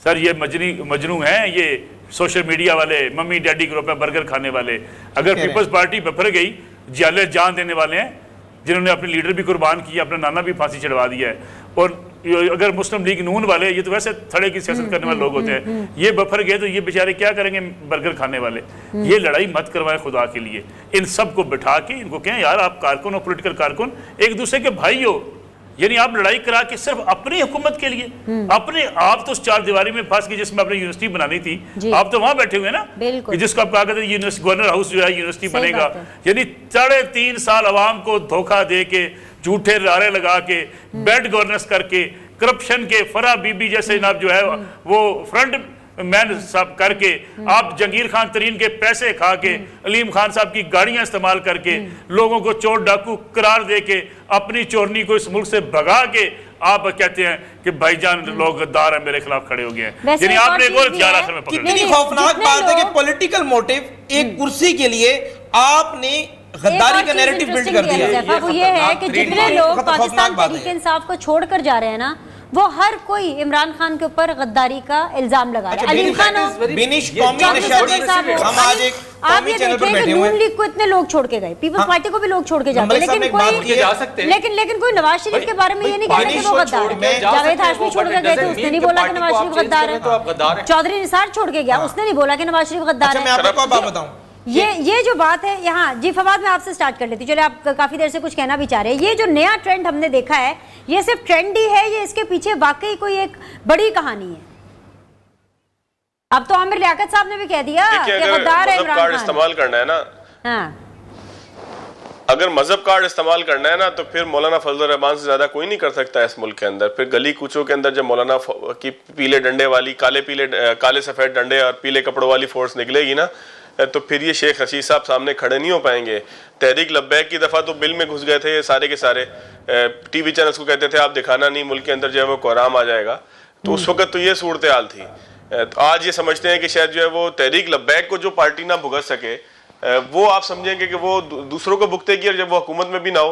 सर ये मजनू हैं, ये सोशल मीडिया वाले मम्मी डैडी ग्रुप में बर्गर खाने वाले, अगर पीपल्स पार्टी बिफर गई, जाले जान देने वाले हैं जिन्होंने अपने लीडर भी कुर्बान किया, अपना नाना भी फांसी चढ़वा दिया है, और अगर मुस्लिम लीग नून वाले, ये तो वैसे थड़े की सियासत करने वाले लोग होते हैं, ये बफर गए तो ये बेचारे क्या करेंगे बर्गर खाने वाले। ये लड़ाई मत करवाएं खुदा के लिए। इन सब को बिठा के इनको कहें यार आप कारकुन और पॉलिटिकल कारकुन एक दूसरे के भाई हो। यानी आप लड़ाई करा के सिर्फ अपनी हुकूमत के लिए, अपने आप तो उस चार दीवारी में फंस गए जिसमें आपने यूनिवर्सिटी बनानी थी, आप तो वहां बैठे हुए ना, कि जिसको आप कहा करते गवर्नर हाउस जो है यूनिवर्सिटी बनेगा। यानी 3.5 साल अवाम को धोखा दे के, झूठे नारे लगा के, बेड गवर्नेंस करके, करप्शन के फरा बीबी जैसे जनाब जो है वो फ्रंट मेहनत सब करके, आप जंगीर खान तरीन के पैसे खा के, अलीम खान साहब की गाड़ियां इस्तेमाल करके, लोगों को चोर डाकू करार दे के, अपनी चोरनी को इस मुल्क से भगा के आप कहते हैं कि भाईजान लोग गद्दार हैं, मेरे खिलाफ खड़े हो गए हैं। यानी आपने एक और हथियार आखिर में पकड़ लिया। कितनी खौफनाक बात है कि पॉलिटिकल मोटिव, एक कुर्सी के लिए आपने गद्दारी का नैरेटिव बिल्ड कर दिया। वो ये है कि जितने लोग पाकिस्तान तहरीक इंसाफ को छोड़कर जा रहे हैं ना, वो हर कोई इमरान खान के ऊपर गद्दारी का इल्जाम लगा रहा है। अलीम खान, आप ये देखिए कि नून लीग को इतने लोग छोड़ के गए, पीपल्स पार्टी को भी लोग छोड़ के जाते हैं, लेकिन कोई नवाज शरीफ के बारे में ये नहीं कहते कि वो गद्दार है। जावेद हाशमी छोड़ के गए थे, उसने नहीं बोला कि नवाज शरीफ गद्दार है। चौधरी निसार छोड़ के गया, उसने नहीं बोला कि नवाज शरीफ गद्दार है। मैं आपको बात बताऊं, ये जो बात है यहाँ, जी फवाद मैं आपसे स्टार्ट कर लेती हूँ, चलिए आप काफी देर से कुछ कहना भी चाह रहे हैं। ये जो नया ट्रेंड हमने देखा है, ये सिर्फ ट्रेंड ही है, ये इसके पीछे वाकई कोई एक बड़ी कहानी है। अब तो आमिर लियाकत साहब ने भी कह दिया कि गद्दार है इमरान खान। इस्तेमाल करना है ना, अगर मजहब कार्ड इस्तेमाल करना है ना, तो फिर मौलाना फजल रहमान से ज्यादा कोई नहीं कर सकता इस मुल्क के अंदर। फिर गली कूचों के अंदर जब मौलाना की पीले डंडे वाली, काले सफेद डंडे और पीले कपड़ों वाली फोर्स निकलेगी ना, तो फिर ये शेख रशीद साहब सामने खड़े नहीं हो पाएंगे। तहरीक लब्बैक की दफा तो बिल में घुस गए थे ये सारे के सारे, टीवी चैनल्स को कहते थे आप दिखाना नहीं, मुल्क के अंदर जो है वो कोहराम आ जाएगा। तो उस वक्त तो ये सूरत हाल थी। तो आज ये समझते हैं कि शायद जो है वो तहरीक लब्बैक को जो पार्टी ना भुगत सके, वो आप समझेंगे कि वो दूसरों को भुगतेगी और जब वो हुकूमत में भी ना हो।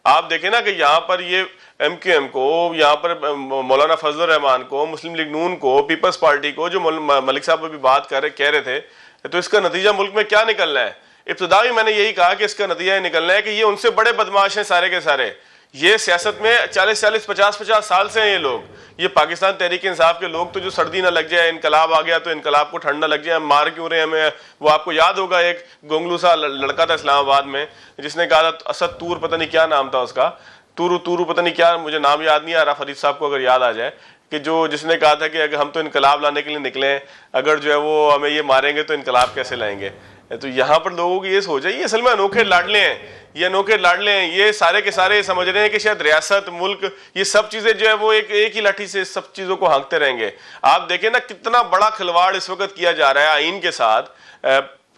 आप देखें ना कि यहाँ पर ये MQM को, यहाँ पर मौलाना फजल रहमान को, मुस्लिम लीग नून को, पीपल्स पार्टी को, जो मलिक साहब अभी बात कह रहे थे, तो इसका नतीजा मुल्क में क्या निकलना है? इब्तिदा में मैंने यही कहा कि इसका नतीजा निकलना है कि ये उनसे बड़े बदमाश हैं सारे के सारे। ये सियासत में 40-40, 50-50 साल से हैं ये लोग। ये पाकिस्तान तहरीक इंसाफ के लोग तो जो सर्दी ना लग जाए, इनकलाब आ गया तो इनकलाब को ठंड ना लग जाए, हम मार क्यों रहे हैं हमें। वो आपको याद होगा एक गोंगलू सा लड़का था इस्लामाबाद में, जिसने कहा था असद तूर, पता नहीं क्या नाम था उसका, तूरू पता नहीं क्या, मुझे नाम याद नहीं आ रहा, फरीद साहब को अगर याद आ जाए, कि जिसने कहा था कि अगर हम तो इनकलाब लाने के लिए निकले हैं, अगर जो है वो हमें ये मारेंगे तो इनकलाब कैसे लाएंगे। तो यहाँ पर लोगों की ये सोच है, ये असल में अनोखे लाडले हैं, ये अनोखे लाडले हैं। ये सारे के सारे समझ रहे हैं कि शायद रियासत, मुल्क, ये सब चीज़ें जो है वो एक ही लाठी से सब चीज़ों को हाँकते रहेंगे। आप देखें ना कितना बड़ा खिलवाड़ इस वक्त किया जा रहा है आइन के साथ,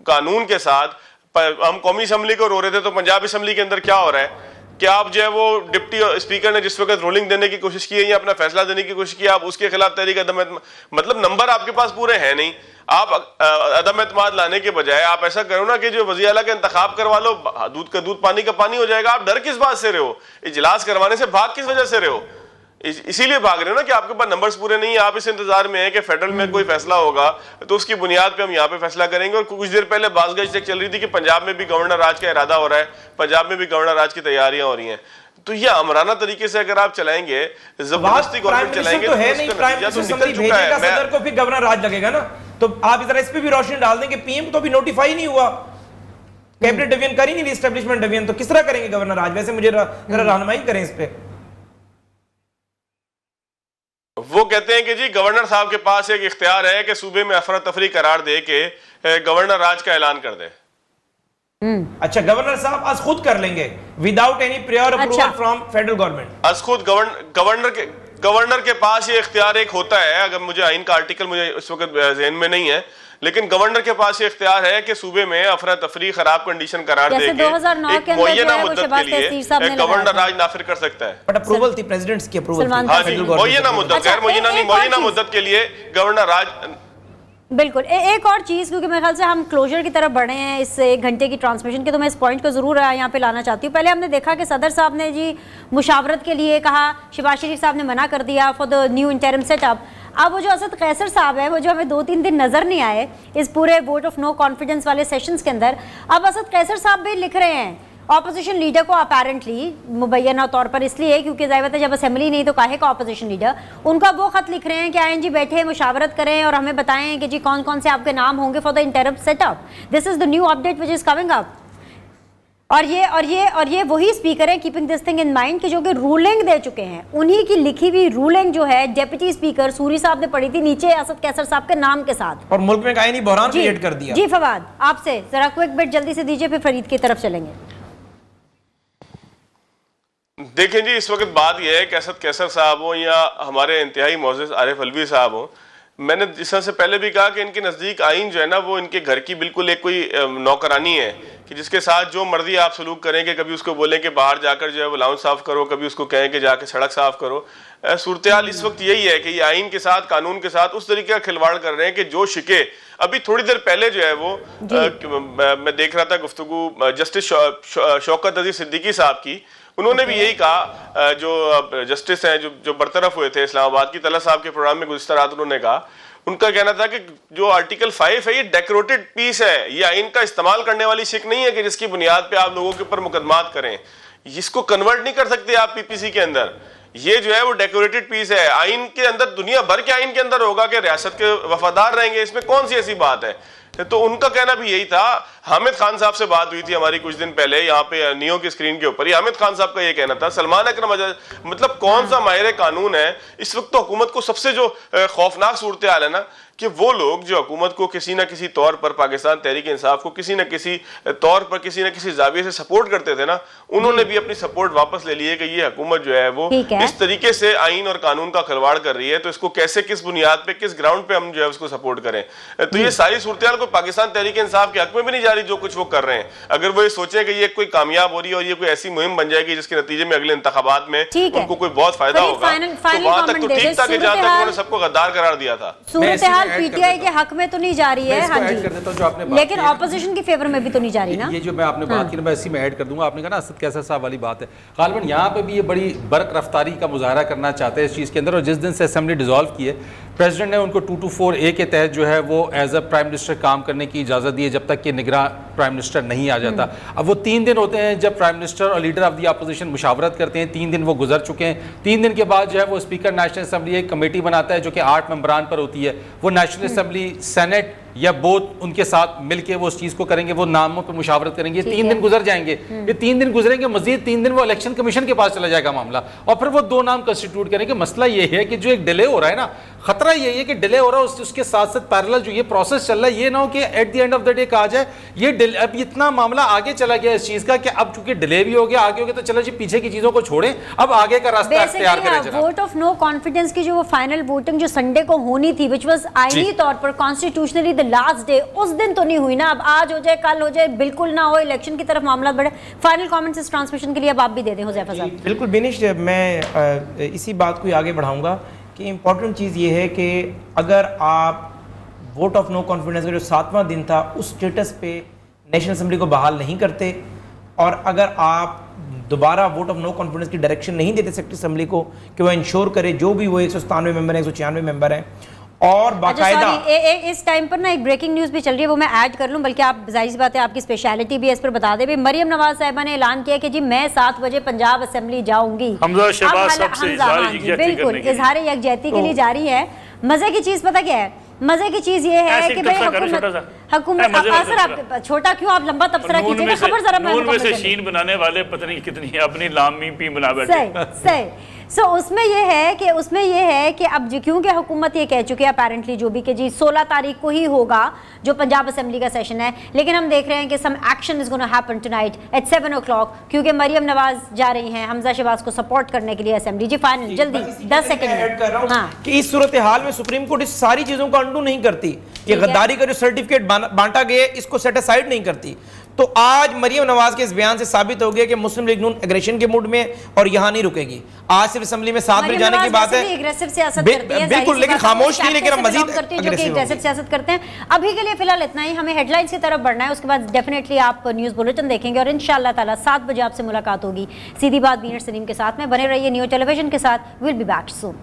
कानून के साथ। हम कौमी असम्बली को रो रहे थे, तो पंजाब असम्बली के अंदर क्या हो रहा है कि आप जो है वो डिप्टी स्पीकर ने जिस वक्त रूलिंग देने की कोशिश की है या अपना फैसला देने की कोशिश की, आप उसके खिलाफ तहरीक अदम, मतलब नंबर आपके पास पूरे हैं नहीं। आप अदम एतमाद लाने के बजाय आप ऐसा करो ना कि जो वज़ीर आला का इंतखाब करवा लो, दूध का दूध पानी का पानी हो जाएगा। आप डर किस बात से रहे हो? इजलास करवाने से भाग किस वजह से रहे हो? इसीलिए भाग रहे हो ना कि आपके पास नंबर्स पूरे नहीं है। आप इस इंतजार में है कि फेडरल में कोई फैसला होगा तो उसकी बुनियाद पे हम यहाँ पे फैसला करेंगे। और कुछ देर पहले बाज़गश्त चल रही थी कि पंजाब में भी गवर्नर राज का इरादा हो रहा है, पंजाब में भी गवर्नर राज की तैयारियां हो रही हैं। तो ये अमराना तरीके से अगर आप चलाएंगे, जबरदस्ती गवर्नमेंट चलाएंगे, तो है नहीं, प्राइम मिनिस्टर भेजेगा सदर को, फिर गवर्नर राज लगेगा ना। तो आप इधर इस पे भी रोशनी डाल देंगे, PM तो भी नोटिफाई नहीं हुआ, कैबिनेट डिवीजन कर ही नहीं, एस्टेब्लिशमेंट डिवीजन, तो किस तरह करेंगे गवर्नर राज? वैसे मुझे जरा रहनुमाई करें इस पे। वो कहते हैं कि जी गवर्नर साहब के पास एक इख्तियार है कि सूबे में अफरा तफरी करार दे के गवर्नर राज का ऐलान कर दे। अच्छा, गवर्नर साहब आज खुद कर लेंगे without any prior approval from federal government? आज खुद गवर्नर के पास ये इख्तियार एक होता है। अगर मुझे आइन का आर्टिकल मुझे इस वक्त जहन में नहीं है, लेकिन गवर्नर के पास ये इख्तियार है कि सूबे में अफरा तफरी खराब कंडीशन करार देके एक मुअय्यना मुद्दत के लिए गवर्नर राज नाफिर कर सकता है। बट अप्रूवल थी, प्रेसिडेंट्स की अप्रूवल थी। हाँ जी, मुअय्यना मुद्दत, गैर मुअय्यना नहीं, मुअय्यना मुद्दत के लिए गवर्नर राज। बिल्कुल। एक और चीज़, क्योंकि मेरे ख्याल से हम क्लोजर की तरफ बढ़े हैं इस 1 घंटे की ट्रांसमिशन के, तो मैं इस पॉइंट को ज़रूर यहाँ पे लाना चाहती हूँ। पहले हमने देखा कि सदर साहब ने जी मुशावरत के लिए कहा, शहबाज शरीफ साहब ने मना कर दिया for the new interim setup. अब वो जो असद कैसर साहब है, वो जो हमें 2-3 दिन नज़र नहीं आए इस पूरे वोट ऑफ नो कॉन्फिडेंस वाले सेशंस के अंदर, अब असद कैसर साहब भी लिख रहे हैं ऑपोजिशन लीडर को, अपेरेंटली मुबैना तौर पर इसलिए क्योंकि ज़ाहिर है जब असेंबली नहीं तो काहे का ऑपोजिशन लीडर, उनका वो खत लिख रहे हैं कि आयन जी बैठे मुशावरत करें और हमें बताएं कि जी कौन कौन से आपके नाम होंगे for the interim setup. This is the new update which is coming up. और ये वही स्पीकर है, keeping this thing in mind, कि जो कि रूलिंग दे चुके हैं। उन्हीं की लिखी हुई रूलिंग जो है डेप्यूटी स्पीकर सूरी साहब ने पढ़ी थी नीचे असद कैसर साहब के नाम के साथ, और मुल्क में कायनी बहरान क्रिएट कर दिया। जी फवाद, आपसे जरा क्विक बिट जल्दी से दीजिए, फिर फरीद की तरफ चलेंगे। देखें जी, इस वक्त बात यह है कि असद कैसर साहब हो या हमारे इंतहाई मोअज़्ज़ज़ आरिफ अलवी साहब हो, मैंने जिस तरह से पहले भी कहा कि इनके नज़दीक आइन जो है ना वो इनके घर की बिल्कुल एक कोई नौकरानी है कि जिसके साथ जो मर्जी आप सलूक करें कि कभी उसको बोलें कि बाहर जाकर जो है वो लाउंज साफ करो, कभी उसको कहें कि जाके सड़क साफ करो। सूरत हाल इस वक्त यही है कि ये आइन के साथ, कानून के साथ उस तरीके का खिलवाड़ कर रहे हैं कि जो शिके अभी थोड़ी देर पहले जो है वो मैं देख रहा था गुफ्तगू जस्टिस शौकत अजीज सिद्दीकी साहब की, उन्होंने भी यही कहा, जो जस्टिस हैं जो बरतरफ हुए थे इस्लामाबाद की, तला साहब के प्रोग्राम में गुज़िश्ता रात उन्होंने कहा, उनका कहना था कि जो आर्टिकल 5 है ये डेकोरेटेड पीस है, ये आइन का इस्तेमाल करने वाली शिक नहीं है कि जिसकी बुनियाद पे आप लोगों के ऊपर मुकदमात करें, इसको कन्वर्ट नहीं कर सकते आप पीपीसी के अंदर। ये जो है वो डेकोरेटेड पीस है, आइन के अंदर, दुनिया भर के आइन के अंदर होगा कि रियासत के वफादार रहेंगे, इसमें कौन सी ऐसी बात है। तो उनका कहना भी यही था। हामिद खान साहब से बात हुई थी हमारी कुछ दिन पहले यहाँ पे नियो की स्क्रीन के ऊपर, हामिद खान साहब का ये कहना था। सलमान अकरम मतलब कौन सा माहिर कानून है इस वक्त, तो हुकूमत को सबसे जो खौफनाक सूरत हाल है ना कि वो लोग जो हुकूमत को किसी न किसी तौर पर, पाकिस्तान तहरीक इंसाफ को किसी न किसी तौर पर, किसी न किसी जाविये से सपोर्ट करते थे ना, उन्होंने भी अपनी सपोर्ट वापस ले ली है कि ये हुकूमत जो है वो इस तरीके से आइन और कानून का खिलवाड़ कर रही है, तो इसको कैसे, किस बुनियाद पे, किस ग्राउंड पे हम जो है उसको सपोर्ट करें। तो ये सारी सूरत हाल को पाकिस्तान तहरीक इंसाफ के हक में भी नहीं जा रही जो कुछ वो कर रहे हैं। अगर वो ये सोचे कि ये कोई कामयाब हो रही है और ये कोई ऐसी मुहिम बन जाएगी जिसके नतीजे में अगले इंतखाबात में उनको कोई बहुत फायदा होगा, तो वहां तक तो ठीक था कि जहां तक उन्होंने सबको गद्दार करार दिया था। पीटीआई के हक में तो नहीं जा रही है, हाँ जी, लेकिन ऑपोजिशन के फेवर में भी तो नहीं जा रही ना। ये जो मैं आपने बात की ना, मैं इसी में ऐड कर दूंगा। आपने कहा ना असद कैसर साहब वाली बात है, गालिबन यहाँ पे भी ये बड़ी बरक रफ्तारी का मुजाहरा करना चाहते हैं इस चीज़ के अंदर। और जिस दिन से असेंबली डिसॉल्व की है, प्रेसिडेंट ने उनको 224A के तहत जो है वो एज अ प्राइम मिनिस्टर काम करने की इजाज़त दी है जब तक कि निगरान प्राइम मिनिस्टर नहीं आ जाता। अब वो 3 दिन होते हैं जब प्राइम मिनिस्टर और लीडर ऑफ द अपोजिशन मुशावरत करते हैं, 3 दिन वो गुजर चुके हैं। 3 दिन के बाद जो है वो स्पीकर नेशनल असेंबली एक कमेटी बनाता है जो कि 8 मेंबरान पर होती है। वो नेशनल असेंबली, सेनेट या बोथ उनके साथ मिलके वो उस चीज़ को करेंगे, वो नामों पे मुशावरत करेंगे। 3 दिन गुजर जाएंगे, ये 3 दिन गुजरेंगे, मजीद 3 दिन वो इलेक्शन कमीशन के पास चला जाएगा मामला, और फिर वो 2 नाम कंस्टिट्यूट करेंगे। मसला ये है कि जो एक डिले हो रहा है ना, खतरा यही है कि डिले हो रहा है, उसके साथ साथ पैरेलल जो ये प्रोसेस चल रहा है, ये ना हो कि at the end of the day कहा जाए ये अब इतना मामला आगे चला गया इस चीज़ का कि अब चूंकि डिले भी हो गया, आगे हो गया, तो चलो जी पीछे की चीज़ों को छोड़ें, अब आगे का रास्ता इख्तियार करें। वोट ऑफ नो कॉन्फिडेंस की जो वो फाइनल वोटिंग जो संडे को होनी थी, विच वाज आईनी तौर पर कॉन्स्टिट्यूशनली द लास्ट डे, उस दिन तो नहीं हुई ना। अब आज हो जाए, कल हो जाए, बिल्कुल ना हो, इलेक्शन की तरफ मामला बढ़े। फाइनल कमेंट्स इस ट्रांसमिशन के लिए अब आप भी दे दें हुज़ैफा साहब। बिल्कुल बिनिश, मैं इसी बात को आगे बढ़ाऊंगा कि इम्पॉर्टेंट चीज़ ये है कि अगर आप वोट ऑफ नो कॉन्फिडेंस का जो 7वां दिन था उस स्टेटस पे नेशनल असेंबली को बहाल नहीं करते, और अगर आप दोबारा वोट ऑफ नो कॉन्फिडेंस की डायरेक्शन नहीं देते सेक्रेटरी असेंबली को कि वो इंश्योर करे जो भी वो 197 मेंबर हैं, 196 मेंबर हैं, और बाकायदा इस टाइम पर ना एक ब्रेकिंग न्यूज़ भी चल रही है, वो मैं ऐड कर लूं, बल्कि आप जाहिर सी बात है आपकी स्पेशलिटी भी है, इस पर बता दें। मरियम नवाज साहिबा ने ऐलान किया कि जी मैं 7 बजे पंजाब असेंबली जाऊंगी। बिल्कुल इजहार यकजहती के लिए जारी है। मजे की चीज़ पता क्या है? मजे की चीज ये है कि भाई हुकूमत आप छोटा क्यों, आप लंबा तबसरा कीजिएगा, खबर जरा मैं से शीन बनाने वाले पता नहीं कितनी अपनी लामी पी बना बैठे। सही उसमें ये है कि अब क्योंकि हुकूमत ये कह चुकी है अपेरेंटली जो भी कि जी 16 तारीख को ही होगा जो पंजाब असेंबली का सेशन है, लेकिन हम देख रहे हैं कि some action is gonna happen tonight at 7 o'clock, क्योंकि मरियम नवाज जा रही हैं हमजा शहबाज को सपोर्ट करने के लिए असेंबली। जी फाइनल जल्दी 10 सेकंड कि इस सूरत हाल में सुप्रीम कोर्ट इस सारी चीजों को अंडू नहीं करती, ये गद्दारी का जो सर्टिफिकेट बांटा गया इसको सेट असाइड नहीं करती। तो आज मरियम नवाज के इस बयान से साबित हो गया कि मुस्लिम लीग नून एग्रेशन के मूड में और यहां नहीं रुकेगी। आज सिर्फ असेंबली में 7 बजे जाने की बात है, बिल्कुल, लेकिन खामोश नहीं, लेकिन हम मजीद एग्रेसिव सियासत करते हैं। अभी के लिए फिलहाल इतना ही, हमें हेडलाइंस की तरफ बढ़ना है, उसके बाद डेफिनेटली आप न्यूज़ बुलेटिन देखेंगे और इंशाअल्लाह ताला 7 बजे आपसे मुलाकात होगी। सीधी बात बीनर सलीम के साथ में, बने रहिए नियो टेलीविजन के साथ। Will be back soon.